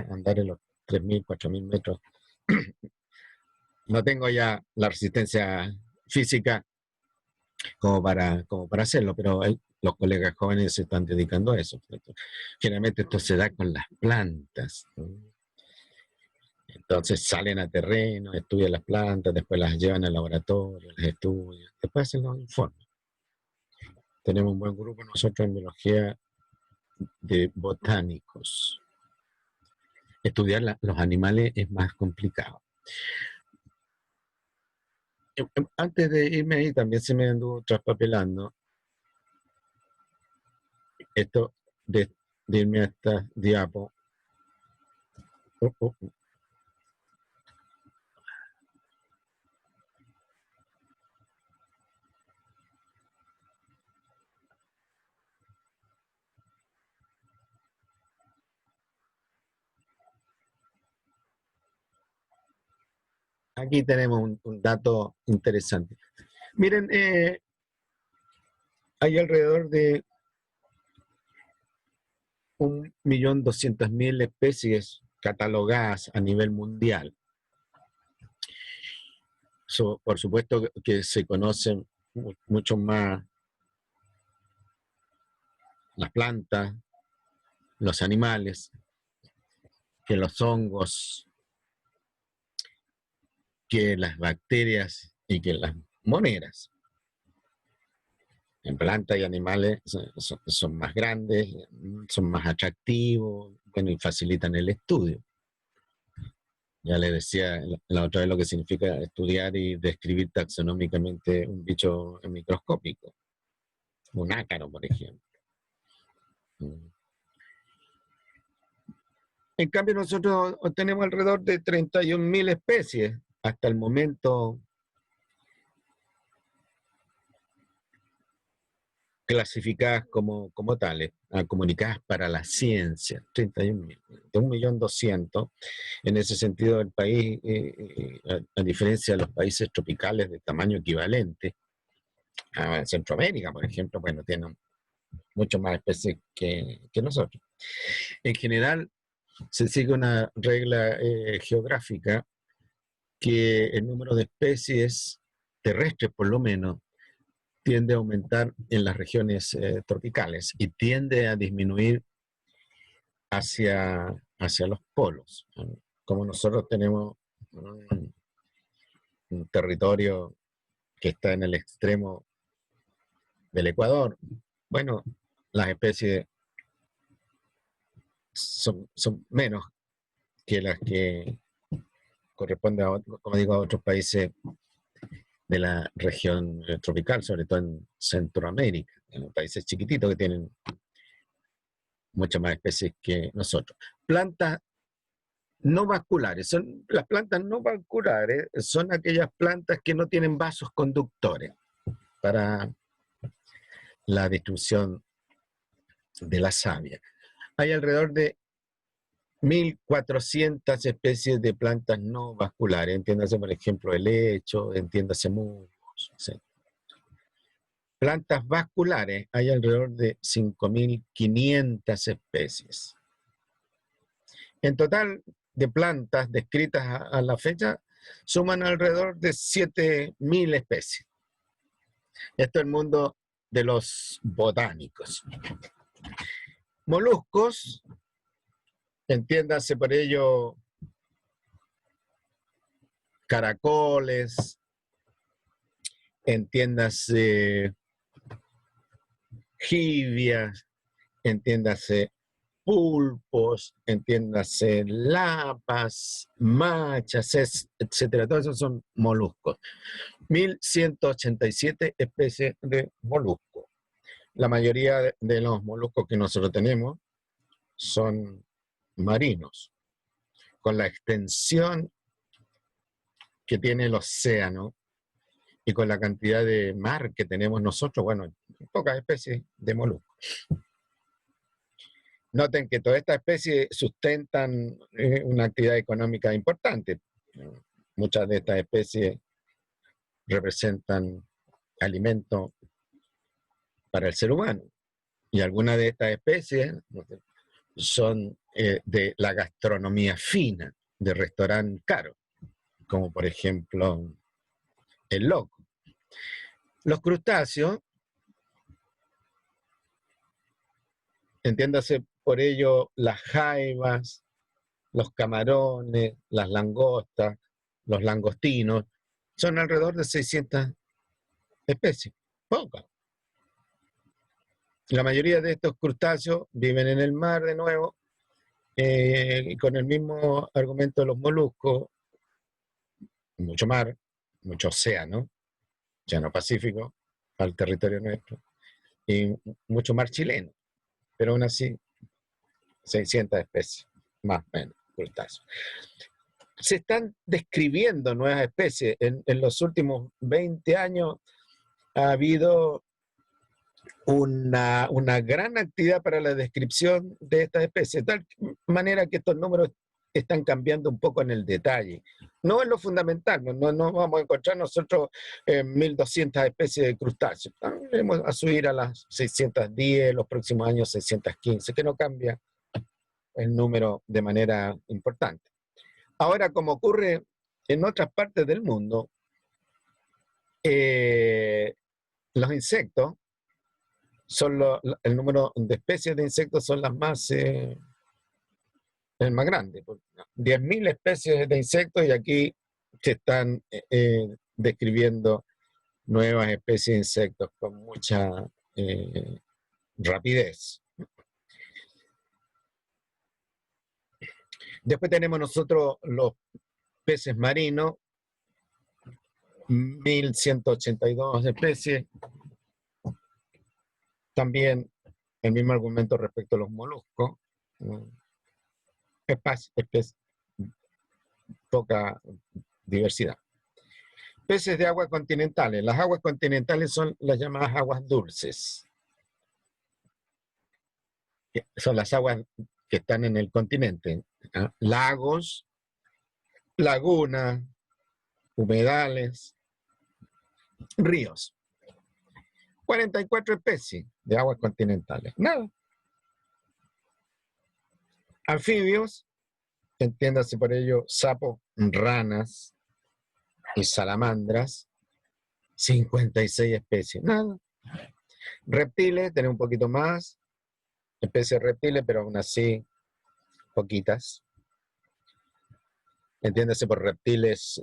Speaker 7: Andar en los 3.000, 4.000 metros. No tengo ya la resistencia física como para hacerlo, pero los colegas jóvenes se están dedicando a eso. Generalmente esto se da con las plantas, ¿no? Entonces salen a terreno, estudian las plantas, después las llevan al laboratorio, las estudian, después hacen los informes. Tenemos un buen grupo nosotros en biología de botánicos. Estudiar los animales es más complicado. Antes de irme ahí también se me anduvo traspapelando esto de irme a esta diapo. Aquí tenemos un dato interesante. Miren, hay alrededor de 1.200.000 especies catalogadas a nivel mundial. Por supuesto que se conocen mucho más las plantas, los animales, que los hongos, que las bacterias y que las moneras. En plantas y animales son más grandes, son más atractivos, bueno, y facilitan el estudio. Ya les decía la otra vez lo que significa estudiar y describir taxonómicamente un bicho microscópico. Un ácaro, por ejemplo. En cambio, nosotros tenemos alrededor de 31.000 especies hasta el momento clasificadas como tales, comunicadas para la ciencia, 31.000, de 1.200.000. En ese sentido, el país, a diferencia de los países tropicales de tamaño equivalente, a Centroamérica, por ejemplo, bueno, tienen mucho más especies que nosotros. En general, se sigue una regla geográfica que el número de especies terrestres, por lo menos, tiende a aumentar en las regiones tropicales y tiende a disminuir hacia los polos. Como nosotros tenemos un territorio que está en el extremo del Ecuador, bueno, las especies son menos que las que corresponden, como digo, a otros países de la región tropical, sobre todo en Centroamérica, en países chiquititos que tienen muchas más especies que nosotros. Plantas no vasculares. Las plantas no vasculares son aquellas plantas que no tienen vasos conductores para la distribución de la savia. Hay alrededor de 1.400 especies de plantas no vasculares, entiéndase por ejemplo helecho, entiéndase musgos, etc. Plantas vasculares hay alrededor de 5.500 especies. En total de plantas descritas a la fecha suman alrededor de 7.000 especies. Esto es el mundo de los botánicos. Moluscos, entiéndase por ello caracoles, entiéndase jibias, entiéndase pulpos, entiéndase lapas, machas, etcétera. Todos esos son moluscos. 1.187 especies de moluscos. La mayoría de los moluscos que nosotros tenemos son marinos. Con la extensión que tiene el océano y con la cantidad de mar que tenemos nosotros, bueno, pocas especies de moluscos. Noten que todas estas especies sustentan una actividad económica importante. Muchas de estas especies representan alimento para el ser humano. Y algunas de estas especies son de la gastronomía fina, de restaurante caro, como por ejemplo el loco. Los crustáceos, entiéndase por ello las jaivas, los camarones, las langostas, los langostinos, son alrededor de 600 especies, pocas. La mayoría de estos crustáceos viven en el mar de nuevo, y con el mismo argumento de los moluscos, mucho mar, mucho océano Pacífico, al territorio nuestro, y mucho mar chileno, pero aún así 600 especies, más o menos, crustáceos. Se están describiendo nuevas especies. En los últimos 20 años ha habido una gran actividad para la descripción de estas especies, de tal manera que estos números están cambiando un poco en el detalle. No en lo fundamental, no vamos a encontrar nosotros 1.200 especies de crustáceos. Vamos a subir a las 610, los próximos años 615, que no cambia el número de manera importante. Ahora, como ocurre en otras partes del mundo, los insectos son el número de especies de insectos son las más el más grande. 10.000 especies de insectos y aquí se están describiendo nuevas especies de insectos con mucha rapidez. Después tenemos nosotros los peces marinos, 1.182 especies. También el mismo argumento respecto a los moluscos. Poca diversidad. Peces de aguas continentales. Las aguas continentales son las llamadas aguas dulces. Son las aguas que están en el continente. ¿Ah? Lagos, lagunas, humedales, ríos. 44 especies de aguas continentales. Nada. Anfibios, entiéndase por ello sapos, ranas y salamandras, 56 especies. Nada. Reptiles, tenemos un poquito más, especies de reptiles, pero aún así poquitas. Entiéndase por reptiles,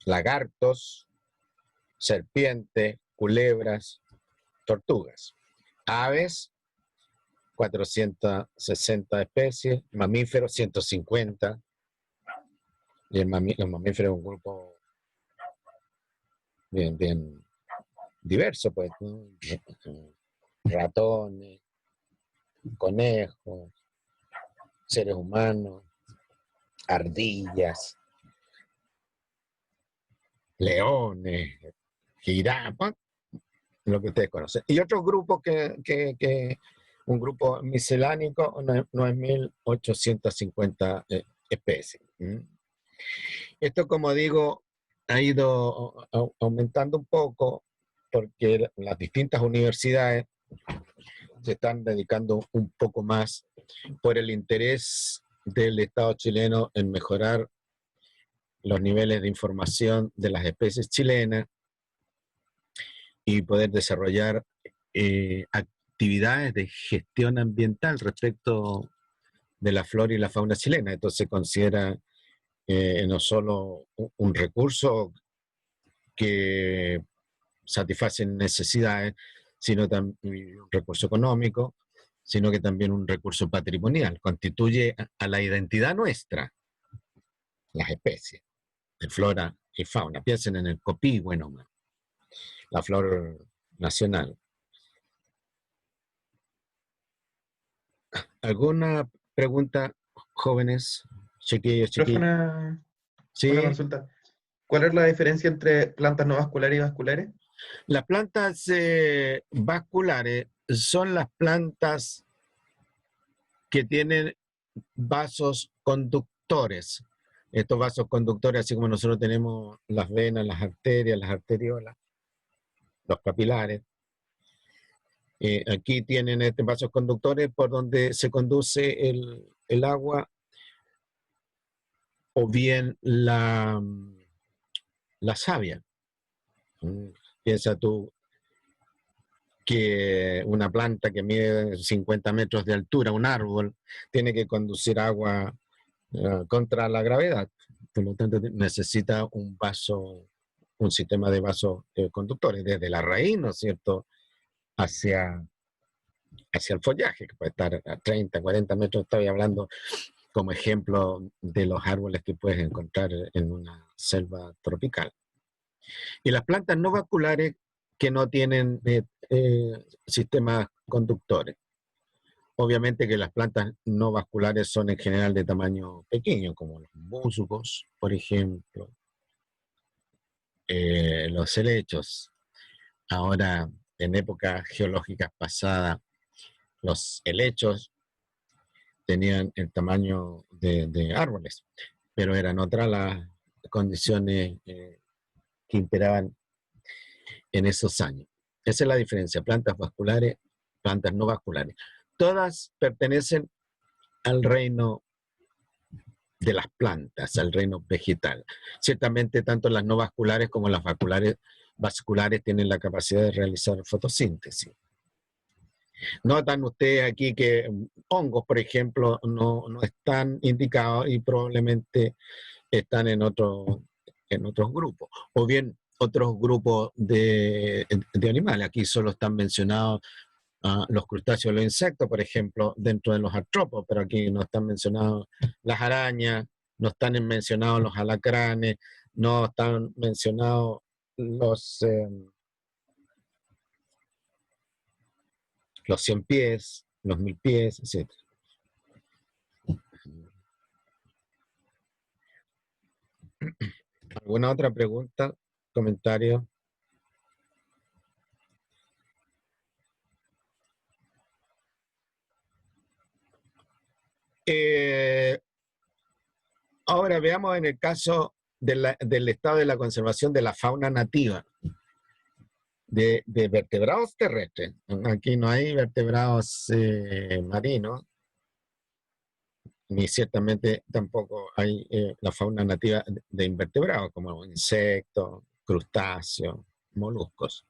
Speaker 7: lagartos, serpientes, culebras, tortugas. Aves, 460 especies, mamíferos, 150. Y los mamíferos es un grupo bien diverso, pues, ¿no? Ratones, conejos, seres humanos, ardillas, leones, jirafas, lo que ustedes conocen. Y otro grupo un grupo miscelánico, no es 1850 especies. Esto, como digo, ha ido aumentando un poco porque las distintas universidades se están dedicando un poco más por el interés del Estado chileno en mejorar los niveles de información de las especies chilenas y poder desarrollar actividades de gestión ambiental respecto de la flora y la fauna chilena. Entonces se considera no solo un recurso que satisface necesidades, sino también un recurso económico, sino que también un recurso patrimonial. Constituye a la identidad nuestra, las especies de flora y fauna. Piensen en el copí, bueno, la flor nacional. ¿Alguna pregunta, jóvenes, chiquillos,
Speaker 6: Profe,
Speaker 7: chiquillas?
Speaker 6: una
Speaker 7: Sí,
Speaker 6: consulta. ¿Cuál es la diferencia entre plantas no vasculares y vasculares?
Speaker 7: las plantas vasculares son las plantas que tienen vasos conductores. Estos vasos conductores, así como nosotros tenemos las venas, las arterias, las arteriolas, los capilares. Aquí tienen estos vasos conductores por donde se conduce el agua o bien la savia. Piensa tú que una planta que mide 50 metros de altura, un árbol, tiene que conducir agua contra la gravedad. Por lo tanto, necesita un sistema de vasos conductores, desde la raíz, ¿no es cierto?, hacia el follaje, que puede estar a 30, 40 metros. Estoy hablando como ejemplo de los árboles que puedes encontrar en una selva tropical. Y las plantas no vasculares que no tienen sistemas conductores. Obviamente que las plantas no vasculares son en general de tamaño pequeño, como los musgos, por ejemplo, los helechos. Ahora, en épocas geológicas pasadas, los helechos tenían el tamaño de árboles, pero eran otras las condiciones que imperaban en esos años. Esa es la diferencia, plantas vasculares, plantas no vasculares. Todas pertenecen al reino de las plantas, al reino vegetal. Ciertamente tanto las no vasculares como las vasculares tienen la capacidad de realizar fotosíntesis. Notan ustedes aquí que hongos, por ejemplo, no están indicados y probablemente están en otros grupos. O bien otros grupos de animales. Aquí solo están mencionados los crustáceos, los insectos, por ejemplo, dentro de los artrópodos, pero aquí no están mencionados las arañas, no están mencionados los alacranes, no están mencionados los 100 pies, los 1000 pies, etc. ¿Alguna otra pregunta, comentario? Ahora veamos en el caso del estado de la conservación de la fauna nativa, de vertebrados terrestres. Aquí no hay vertebrados marinos, ni ciertamente tampoco hay la fauna nativa de invertebrados, como insectos, crustáceos, moluscos.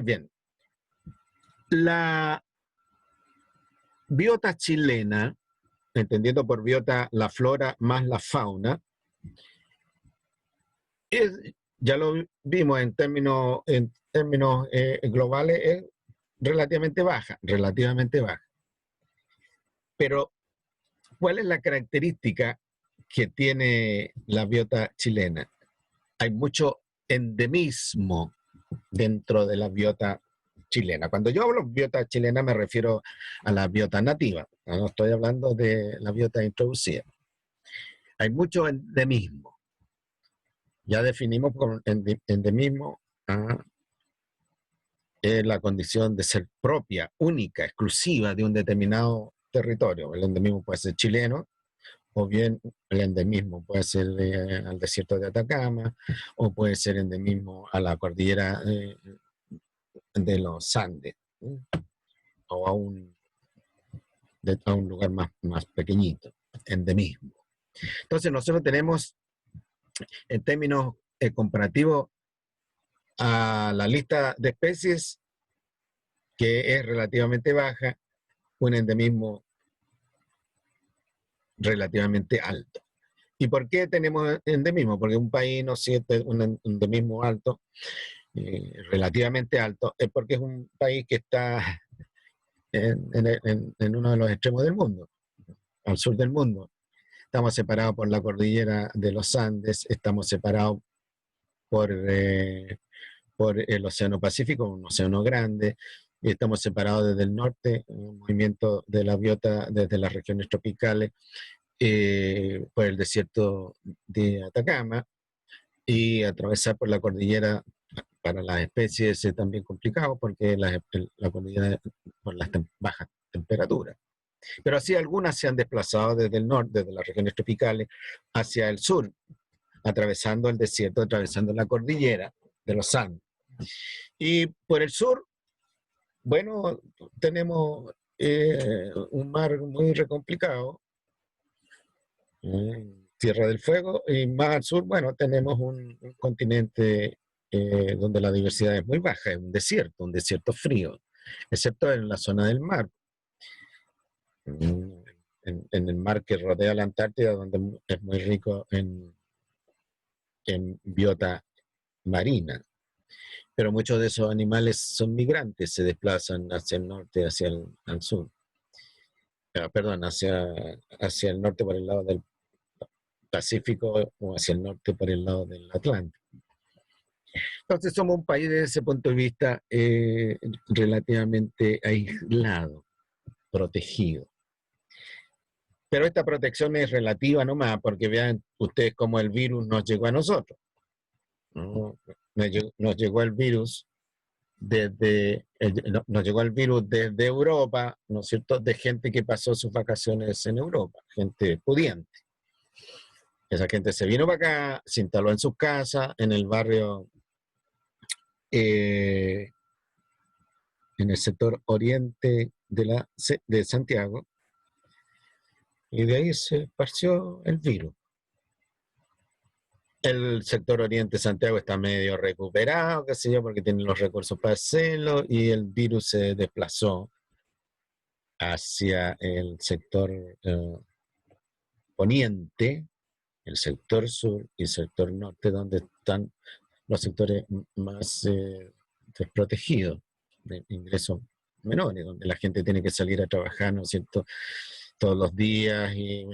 Speaker 7: Bien, la biota chilena, entendiendo por biota la flora más la fauna, ya lo vimos en términos globales, es relativamente baja. Pero, ¿cuál es la característica que tiene la biota chilena? Hay mucho endemismo dentro de la biota chilena. Cuando yo hablo de biota chilena me refiero a la biota nativa, no estoy hablando de la biota introducida. Hay mucho endemismo. Ya definimos como endemismo la condición de ser propia, única, exclusiva de un determinado territorio. El endemismo puede ser chileno, o bien el endemismo puede ser al desierto de Atacama, o puede ser endemismo a la cordillera de los Andes, o a un lugar más pequeñito, endemismo. Entonces nosotros tenemos, en términos comparativos, a la lista de especies, que es relativamente baja, un endemismo relativamente alto. ¿Y por qué tenemos endemismo? Porque un país no siente un endemismo alto, relativamente alto, es porque es un país que está en uno de los extremos del mundo, al sur del mundo. Estamos separados por la cordillera de los Andes, estamos separados por el Océano Pacífico, un océano grande, y estamos separados desde el norte, un movimiento de la biota desde las regiones tropicales, por el desierto de Atacama, y atravesar por la cordillera para las especies es también complicado porque la cordillera por las bajas temperaturas. Pero así algunas se han desplazado desde el norte, desde las regiones tropicales, hacia el sur, atravesando el desierto, atravesando la cordillera de los Andes. Y por el sur, bueno, tenemos un mar muy complicado, Tierra del Fuego, y más al sur, bueno, tenemos un continente donde la diversidad es muy baja, es un desierto frío, excepto en la zona del mar. En el mar que rodea la Antártida, donde es muy rico en biota marina. Pero muchos de esos animales son migrantes, se desplazan hacia el norte, hacia el sur. Perdón, hacia el norte por el lado del Pacífico o hacia el norte por el lado del Atlántico. Entonces somos un país desde ese punto de vista relativamente aislado, protegido. Pero esta protección es relativa nomás, porque vean ustedes cómo el virus nos llegó a nosotros. Nos llegó el virus desde Europa, ¿no es cierto?, de gente que pasó sus vacaciones en Europa, gente pudiente. Esa gente se vino para acá, se instaló en sus casas, en el barrio, en el sector oriente de Santiago, y de ahí se esparció el virus. El sector oriente de Santiago está medio recuperado, qué sé yo, porque tienen los recursos para hacerlo, y el virus se desplazó hacia el sector poniente, el sector sur y el sector norte, donde están los sectores más desprotegidos, de ingresos menores, donde la gente tiene que salir a trabajar, ¿no es cierto?, todos los días, y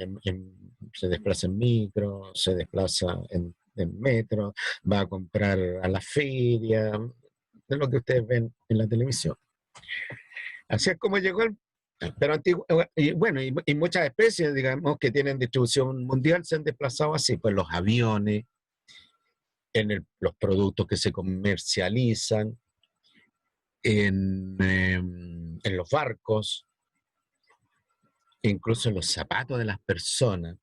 Speaker 7: se desplaza en micro, se desplaza en metro, va a comprar a la feria, de lo que ustedes ven en la televisión. Así es como llegó Pero y bueno, y muchas especies, digamos, que tienen distribución mundial se han desplazado así, pues los aviones, los productos que se comercializan, en los barcos, incluso en los zapatos de las personas.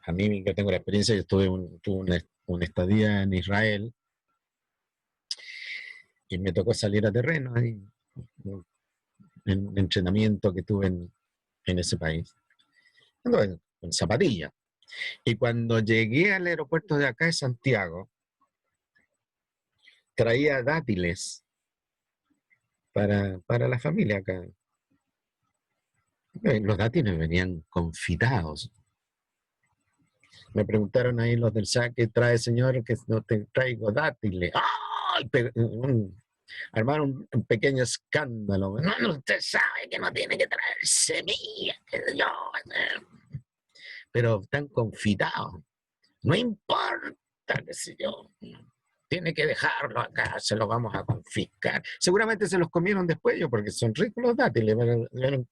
Speaker 7: A mí, yo tengo la experiencia, yo tuve una estadía en Israel y me tocó salir a terreno ahí, en entrenamiento que tuve en ese país, ando en zapatillas. Y cuando llegué al aeropuerto de acá de Santiago, traía dátiles para la familia acá. Los dátiles venían confitados. Me preguntaron ahí los del SAC, ¿qué trae, señor? Que no te traigo dátiles. ¡Ay! Armaron un pequeño escándalo. No, usted sabe que no tiene que traer semillas. Pero están confitados. No importa, qué sé yo. Tiene que dejarlo acá, se los vamos a confiscar. Seguramente se los comieron después, porque son ricos los dátiles, pero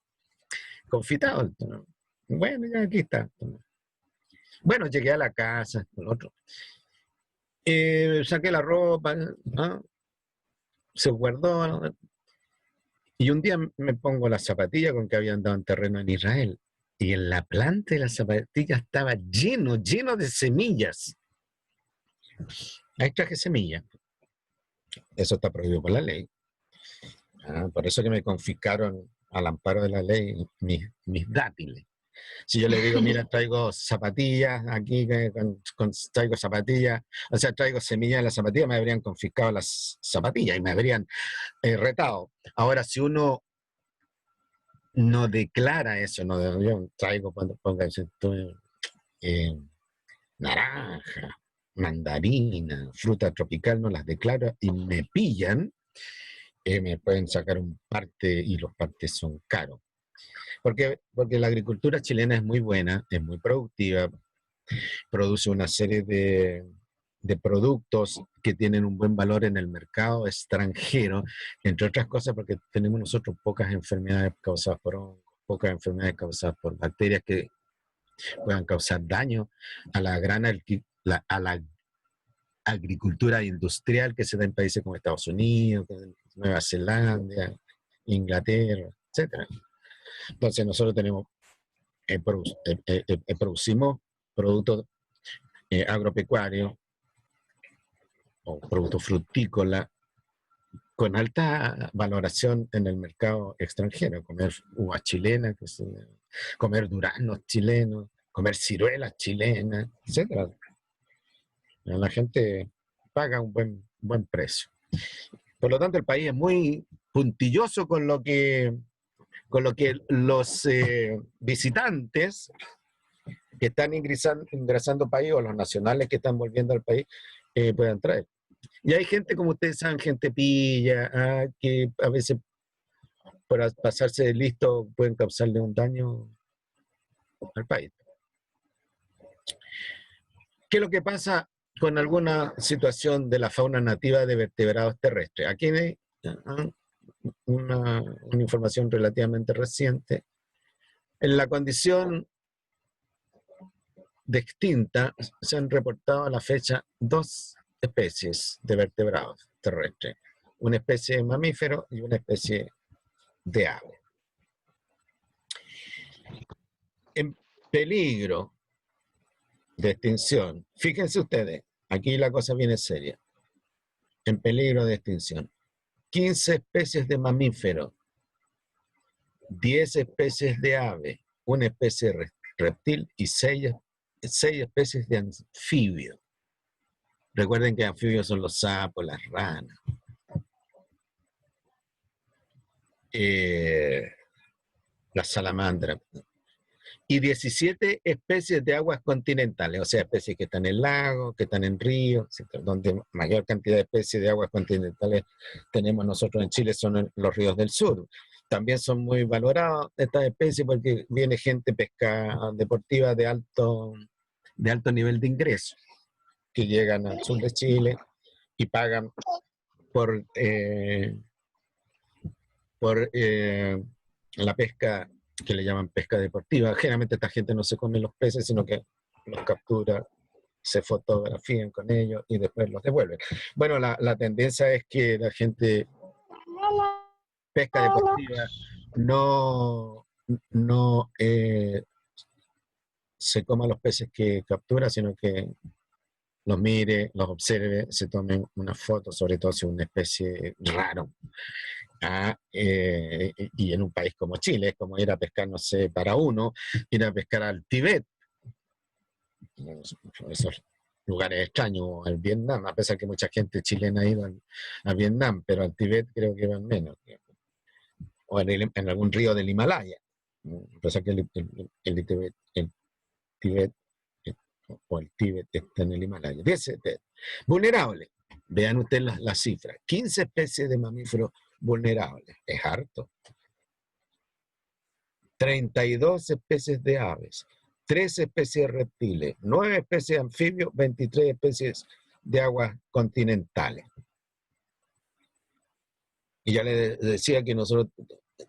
Speaker 7: confitados. ¿No? Bueno, ya aquí está. Bueno, llegué a la casa, con otro. Saqué la ropa, ¿no? Se guardó, ¿no? Y un día me pongo la zapatilla con que había andado en terreno en Israel. Y en la planta de la zapatilla estaba lleno de semillas. Ahí traje semillas. Eso está prohibido por la ley. Por eso que me confiscaron al amparo de la ley mis dátiles. Si yo le digo, mira, traigo zapatillas aquí, traigo zapatillas, o sea, traigo semillas de las zapatillas, me habrían confiscado las zapatillas y me habrían retado. Ahora, si uno no declara eso, yo traigo, ponga naranja, mandarina, fruta tropical, no las declaro y me pillan, me pueden sacar un parte y los partes son caros. Porque la agricultura chilena es muy buena, es muy productiva, produce una serie de productos que tienen un buen valor en el mercado extranjero, entre otras cosas porque tenemos nosotros pocas enfermedades causadas por hongos, pocas enfermedades causadas por bacterias que puedan causar daño a la agricultura industrial que se da en países como Estados Unidos, Nueva Zelanda, Inglaterra, etc. Entonces nosotros producimos productos agropecuarios o productos frutícolas con alta valoración en el mercado extranjero. Comer uvas chilenas, comer duranos chilenos, comer ciruelas chilenas, etc. La gente paga un buen precio. Por lo tanto, el país es muy puntilloso con lo que los visitantes que están ingresando al país o los nacionales que están volviendo al país puedan traer. Y hay gente, como ustedes saben, gente pilla, que a veces por pasarse de listo pueden causarle un daño al país. ¿Qué es lo que pasa con alguna situación de la fauna nativa de vertebrados terrestres? Aquí hay una información relativamente reciente. En la condición de extinta se han reportado a la fecha 2 especies de vertebrados terrestres, una especie de mamífero y una especie de ave. En peligro de extinción, fíjense ustedes, aquí la cosa viene seria, en peligro de extinción, 15 especies de mamífero, 10 especies de ave, una especie de reptil y 6 especies de anfibio. Recuerden que anfibios son los sapos, las ranas. Las salamandras. Y 17 especies de aguas continentales, o sea, especies que están en lagos, que están en ríos, donde mayor cantidad de especies de aguas continentales tenemos nosotros en Chile son en los ríos del sur. También son muy valoradas estas especies porque viene gente pesca deportiva de alto nivel de ingreso, que llegan al sur de Chile y pagan por la pesca que le llaman pesca deportiva. Generalmente esta gente no se come los peces, sino que los captura, se fotografían con ellos y después los devuelven. Bueno, la tendencia es que la gente pesca deportiva no se coma los peces que captura, sino que los mire, los observe, se tomen una foto, sobre todo si es una especie raro. Y en un país como Chile, es como ir a pescar, no sé, para uno, ir a pescar al Tíbet, esos lugares extraños, al Vietnam, a pesar que mucha gente chilena ha ido a Vietnam, pero al Tíbet creo que van menos, o en algún río del Himalaya, a pesar que el Tíbet o el Tíbet está en el Himalaya. Vulnerable, vean ustedes las cifras, 15 especies de mamíferos vulnerables, es harto. 32 especies de aves, 13 especies de reptiles, 9 especies de anfibios, 23 especies de aguas continentales. Y ya les decía que nosotros,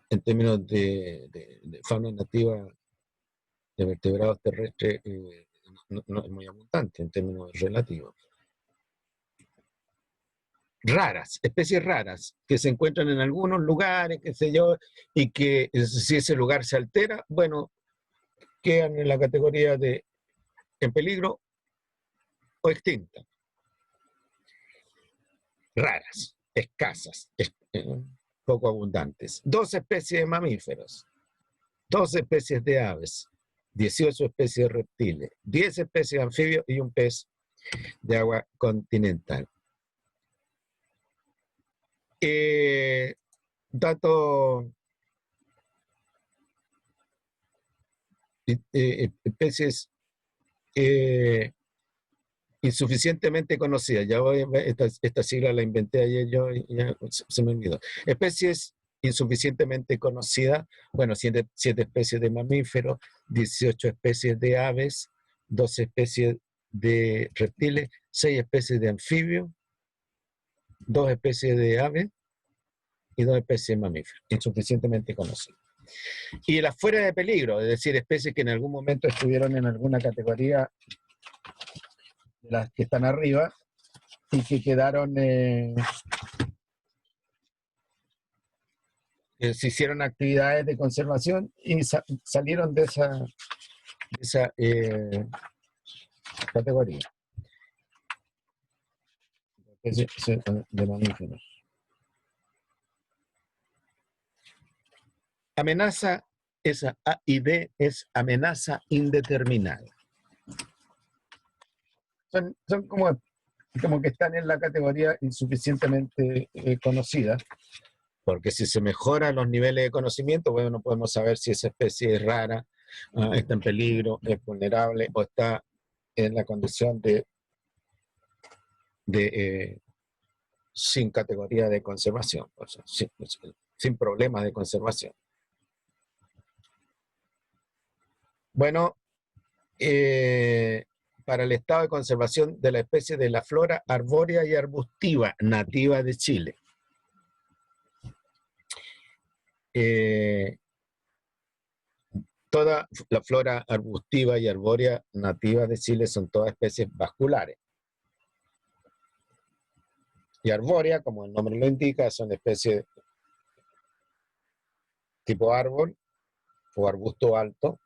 Speaker 7: en términos de fauna nativa de vertebrados terrestres, no es muy abundante en términos relativos. Raras, especies raras, que se encuentran en algunos lugares, qué sé yo, y que si ese lugar se altera, bueno, quedan en la categoría de en peligro o extinta. Raras, escasas, poco abundantes. 12 especies de mamíferos, 12 especies de aves, 18 especies de reptiles, 10 especies de anfibios y un pez de agua continental. Dato, especies insuficientemente conocidas. Ya voy, esta sigla la inventé ayer yo y ya se me olvidó. Especies insuficientemente conocidas, bueno, 7 especies de mamíferos, 18 especies de aves, 12 especies de reptiles, 6 especies de anfibios, 2 especies de aves y 2 especies de mamíferos, insuficientemente conocidas. Y las fuera de peligro, es decir, especies que en algún momento estuvieron en alguna categoría de las que están arriba y que quedaron, se hicieron actividades de conservación y salieron de esa categoría de mamíferos. Amenaza, esa AID es amenaza indeterminada. Son como que están en la categoría insuficientemente conocida, porque si se mejoran los niveles de conocimiento, bueno, no podemos saber si esa especie es rara, está en peligro, es vulnerable o está en la condición de sin categoría de conservación, o sea, sin problemas de conservación. Bueno, para el estado de conservación de la especie de la flora arbórea y arbustiva nativa de Chile. Toda la flora arbustiva y arbórea nativa de Chile son todas especies vasculares. Y arbórea, como el nombre lo indica, son especies tipo árbol o arbusto alto.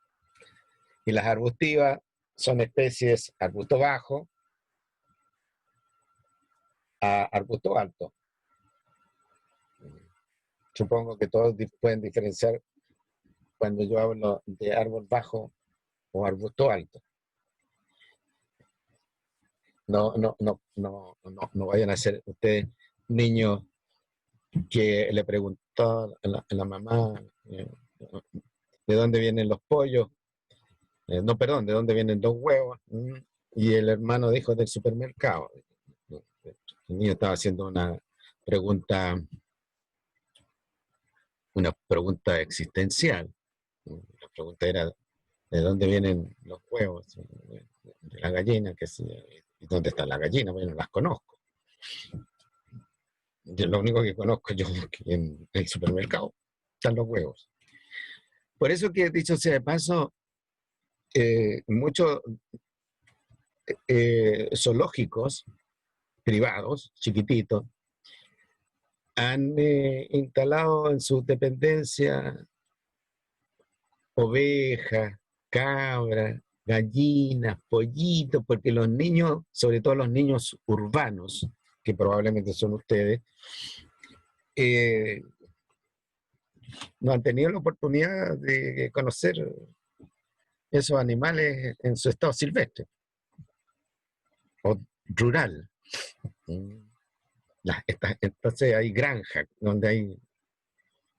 Speaker 7: Y las arbustivas son especies arbusto bajo a arbusto alto. Supongo que todos pueden diferenciar cuando yo hablo de árbol bajo o arbusto alto. No vayan a ser ustedes niños que le preguntó a la mamá de dónde vienen los pollos. No, perdón, ¿de dónde vienen los huevos? Y el hermano dijo del supermercado. El niño estaba haciendo una pregunta existencial. La pregunta era, ¿de dónde vienen los huevos? De la gallina, ¿y dónde está la gallina? Bueno, las conozco. Lo único que conozco yo que en el supermercado están los huevos. Por eso que, dicho sea de paso, muchos zoológicos privados, chiquititos, han instalado en su dependencia ovejas, cabras, gallinas, pollitos, porque los niños, sobre todo los niños urbanos, que probablemente son ustedes, no han tenido la oportunidad de conocer esos animales en su estado silvestre o rural. Entonces hay granjas donde hay,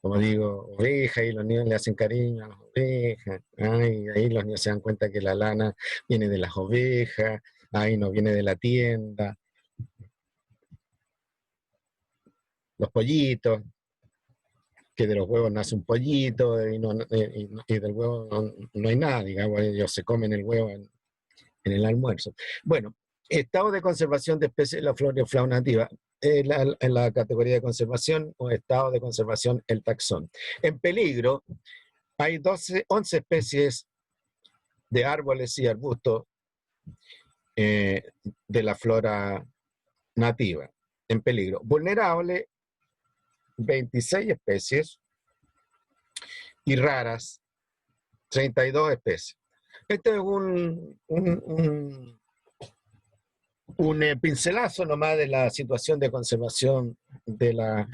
Speaker 7: como digo, ovejas y los niños le hacen cariño a las ovejas. Ay, ahí los niños se dan cuenta que la lana viene de las ovejas, ahí no viene de la tienda. Los pollitos, que de los huevos nace un pollito y del huevo no hay nada, digamos, ellos se comen el huevo en el almuerzo. Bueno, estado de conservación de especies de la flora y fauna nativa, en la categoría de conservación o estado de conservación, el taxón. En peligro hay 11 especies de árboles y arbustos de la flora nativa en peligro. Vulnerable, 26 especies, y raras, 32 especies. Este es un pincelazo nomás de la situación de conservación de la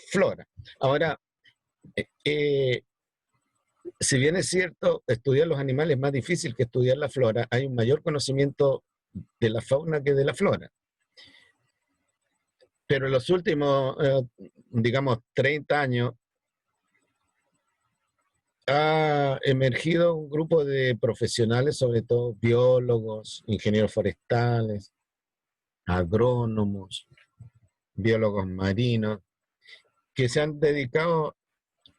Speaker 7: flora. Ahora, si bien es cierto, estudiar los animales es más difícil que estudiar la flora, hay un mayor conocimiento de la fauna que de la flora. Pero en los últimos, digamos, 30 años, ha emergido un grupo de profesionales, sobre todo biólogos, ingenieros forestales, agrónomos, biólogos marinos, que se han dedicado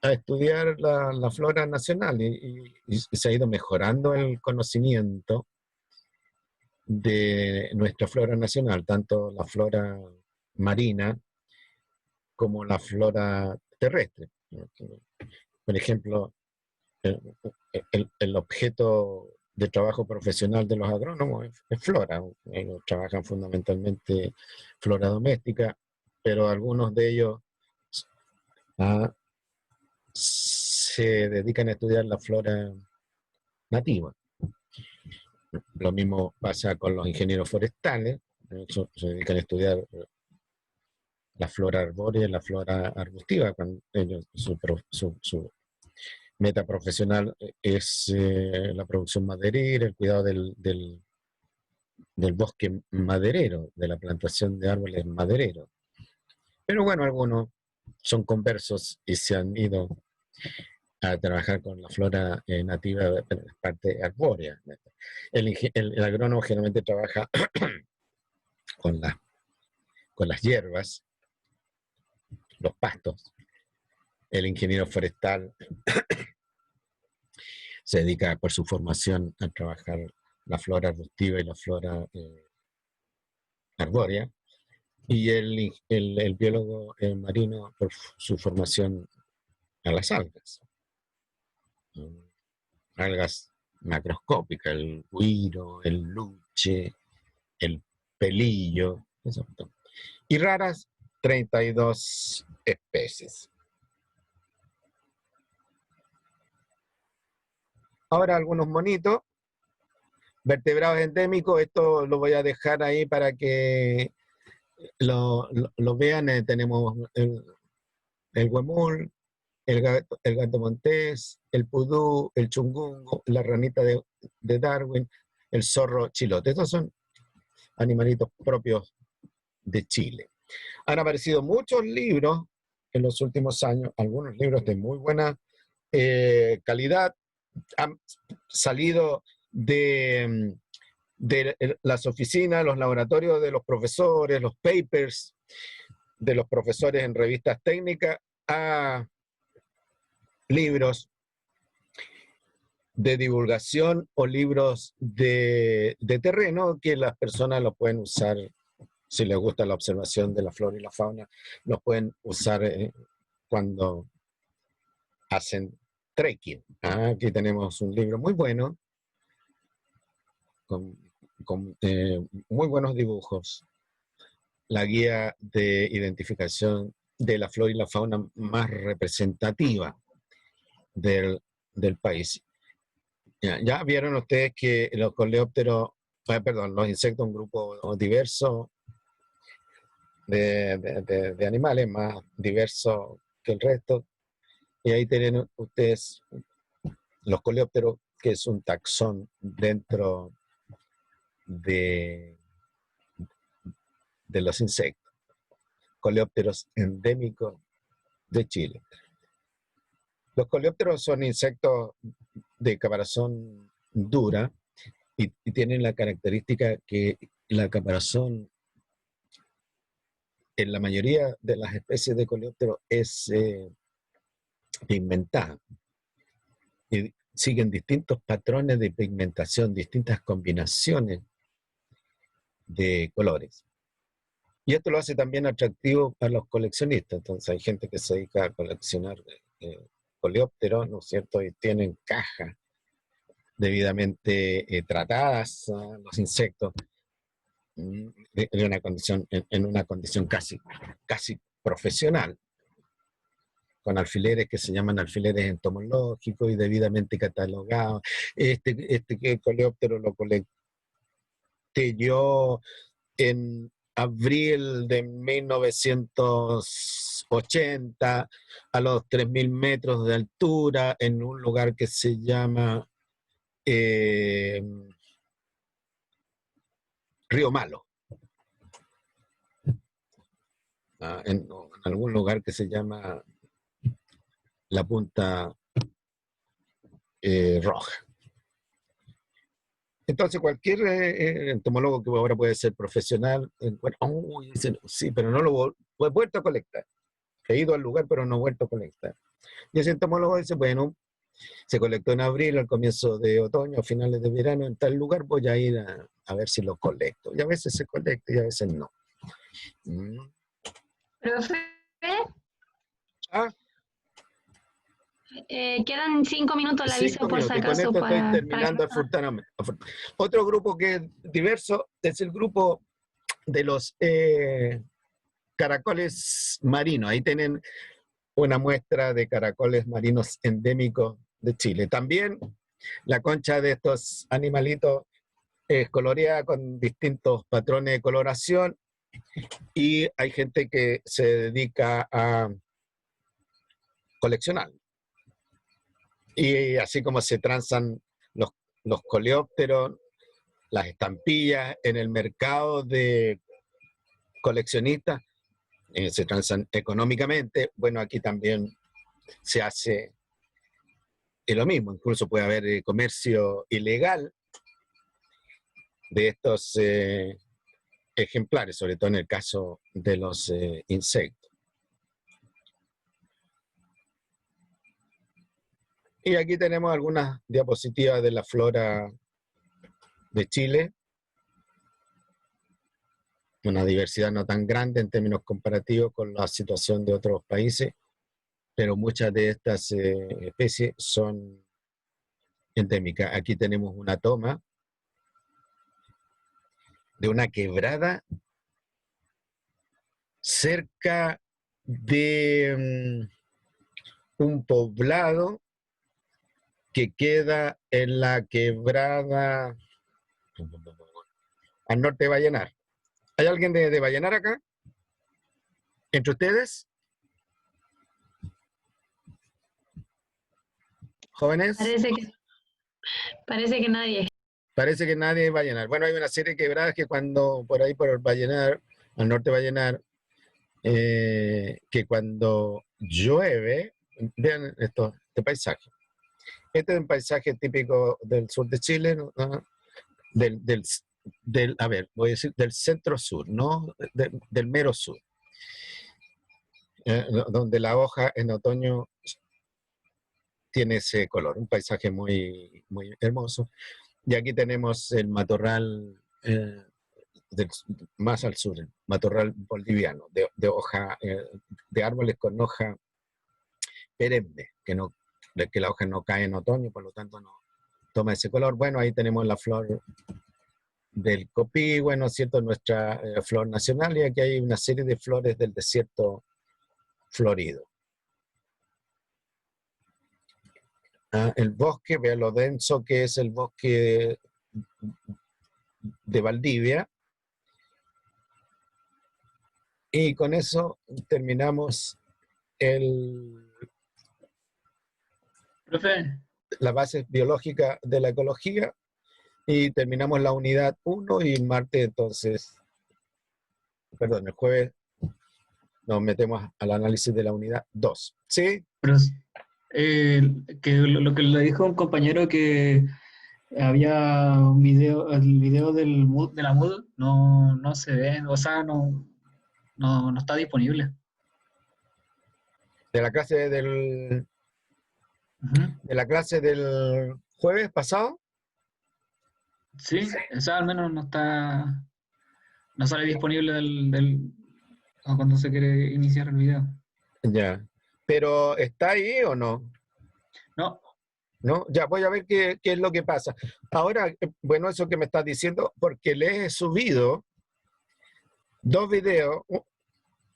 Speaker 7: a estudiar la flora nacional y se ha ido mejorando el conocimiento de nuestra flora nacional, tanto la flora marina como la flora terrestre. Por ejemplo, el objeto de trabajo profesional de los agrónomos es flora. Ellos trabajan fundamentalmente flora doméstica, pero algunos de ellos se dedican a estudiar la flora nativa. Lo mismo pasa con los ingenieros forestales, se dedican a estudiar la flora arbórea y la flora arbustiva, cuando ellos, su meta profesional es la producción maderera, el cuidado del bosque maderero, de la plantación de árboles madereros. Pero bueno, algunos son conversos y se han ido a trabajar con la flora nativa de parte arbórea. El agrónomo generalmente trabaja con las hierbas, los pastos. El ingeniero forestal se dedica por su formación a trabajar la flora arbustiva y la flora arbórea. Y el biólogo marino por su formación a las algas. Algas macroscópicas, el güiro, el luche, el pelillo, eso. Y raras, 32 especies. Ahora algunos monitos, vertebrados endémicos, esto lo voy a dejar ahí para que lo vean. Tenemos el huemul, el gato montés, el pudú, el chungungo, la ranita de Darwin, el zorro chilote. Estos son animalitos propios de Chile. Han aparecido muchos libros en los últimos años, algunos libros de muy buena calidad, han salido de las oficinas, los laboratorios de los profesores, los papers de los profesores en revistas técnicas, a libros de divulgación o libros de terreno que las personas lo pueden usar, si les gusta la observación de la flora y la fauna, los pueden usar cuando hacen trekking. Aquí tenemos un libro muy bueno, con muy buenos dibujos. La guía de identificación de la flora y la fauna más representativa del país. Ya vieron ustedes que los coleópteros, los insectos, un grupo diverso de animales, más diverso que el resto. Y ahí tienen ustedes los coleópteros, que es un taxón dentro de los insectos. Coleópteros endémicos de Chile. Los coleópteros son insectos de caparazón dura y tienen la característica que la caparazón en la mayoría de las especies de coleópteros es pigmentada. Y siguen distintos patrones de pigmentación, distintas combinaciones de colores. Y esto lo hace también atractivo para los coleccionistas. Entonces hay gente que se dedica a coleccionar coleópteros, ¿no es cierto? Y tienen cajas debidamente tratadas, los insectos, en una condición casi profesional, con alfileres que se llaman alfileres entomológicos y debidamente catalogados. Este coleóptero lo colecté yo en abril de 1980, a los 3.000 metros de altura, en un lugar que se llama Río Malo. En algún lugar que se llama la Punta Roja. Entonces cualquier entomólogo que ahora puede ser profesional, dice, sí, pero no lo he vuelto a colectar. He ido al lugar, pero no he vuelto a colectar. Y ese entomólogo dice, bueno, se colectó en abril, al comienzo de otoño, a finales de verano, en tal lugar voy a ir a ver si lo colecto. Y a veces se colecta y a veces no.
Speaker 5: Profe,
Speaker 7: Ah,
Speaker 5: quedan 5 minutos, le aviso
Speaker 7: 5
Speaker 5: por si
Speaker 7: minutos, y con
Speaker 5: acaso.
Speaker 7: esto estoy
Speaker 5: Para
Speaker 7: terminando afortunadamente. Otro grupo que es diverso es el grupo de los caracoles marinos. Ahí tienen una muestra de caracoles marinos endémicos de Chile. También la concha de estos animalitos es coloreada con distintos patrones de coloración, y hay gente que se dedica a coleccionar. Y así como se transan los coleópteros, las estampillas en el mercado de coleccionistas, se transan económicamente, bueno, aquí también se hace lo mismo. Incluso puede haber comercio ilegal de estos ejemplares, sobre todo en el caso de los insectos. Y aquí tenemos algunas diapositivas de la flora de Chile. Una diversidad no tan grande en términos comparativos con la situación de otros países, pero muchas de estas especies son endémicas. Aquí tenemos una toma de una quebrada cerca de un poblado que queda en la quebrada al norte de Vallenar. ¿Hay alguien de Vallenar acá? ¿Entre ustedes? ¿Jóvenes?
Speaker 5: Parece que nadie.
Speaker 7: Parece que nadie va a llenar. Bueno, hay una serie de quebradas que cuando por ahí por Vallenar, al norte de Vallenar, que cuando llueve, vean este paisaje. Este es un paisaje típico del sur de Chile, ¿no? A ver, voy a decir del centro sur, no del mero sur, donde la hoja en otoño tiene ese color, un paisaje muy, muy hermoso. Y aquí tenemos el matorral más al sur, el matorral boliviano, de hoja, de árboles con hoja perenne, que no de que la hoja no cae en otoño, por lo tanto no toma ese color. Bueno, ahí tenemos la flor del copihue, ¿no es cierto? Nuestra flor nacional, y aquí hay una serie de flores del desierto florido. El bosque, vea lo denso que es el bosque de Valdivia. Y con eso terminamos
Speaker 8: Profe,
Speaker 7: la base biológica de la ecología y terminamos la unidad 1 y el martes entonces, perdón, el jueves nos metemos al análisis de la unidad 2. ¿Sí?
Speaker 8: pero que lo que le dijo un compañero que había un video, el video de la Moodle no se ve, o sea, no está disponible.
Speaker 7: De la clase del
Speaker 8: Ujú.
Speaker 7: de la clase del jueves pasado.
Speaker 8: Sí, o sea, al menos no sale disponible o cuando se quiere iniciar el video.
Speaker 7: Ya. Pero ¿está ahí o no?
Speaker 8: No,
Speaker 7: ¿No? Ya voy a ver qué es lo que pasa. Ahora, bueno, eso que me estás diciendo, porque les he subido 2 videos,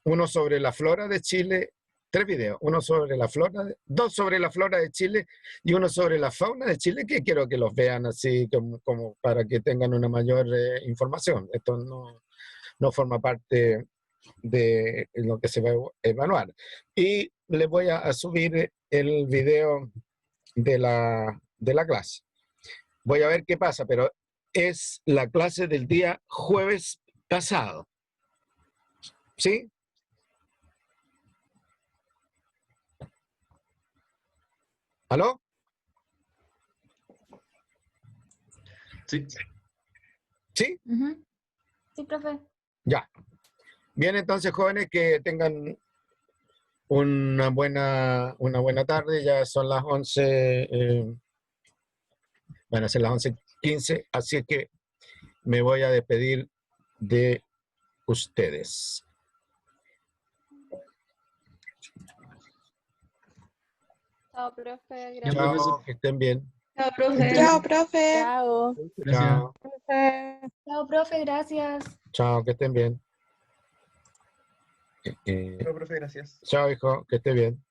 Speaker 7: uno sobre la flora de Chile, 3 videos, uno sobre la flora, 2 sobre la flora de Chile y uno sobre la fauna de Chile, que quiero que los vean así como para que tengan una mayor información. Esto no forma parte de lo que se va a evaluar. Y les voy a subir el video de la clase. Voy a ver qué pasa, pero es la clase del día jueves pasado. ¿Sí? ¿Aló?
Speaker 8: sí.
Speaker 7: ¿Sí?
Speaker 2: Ujú. Sí, profe.
Speaker 7: Ya. Bien, entonces, jóvenes, que tengan una buena tarde. Ya son las 11, van a ser las 11:15, así que me voy a despedir de ustedes.
Speaker 4: Chao, profe.
Speaker 8: Ya,
Speaker 4: Gracias.
Speaker 8: profesor.
Speaker 7: Chao, que estén bien.
Speaker 4: Chao, profe.
Speaker 9: Chao, profe.
Speaker 4: Chao.
Speaker 8: Gracias.
Speaker 7: Chao,
Speaker 2: Chao, profe, gracias.
Speaker 7: chao, que estén bien.
Speaker 6: Chao, profe, gracias.
Speaker 7: Chao, hijo, que esté bien.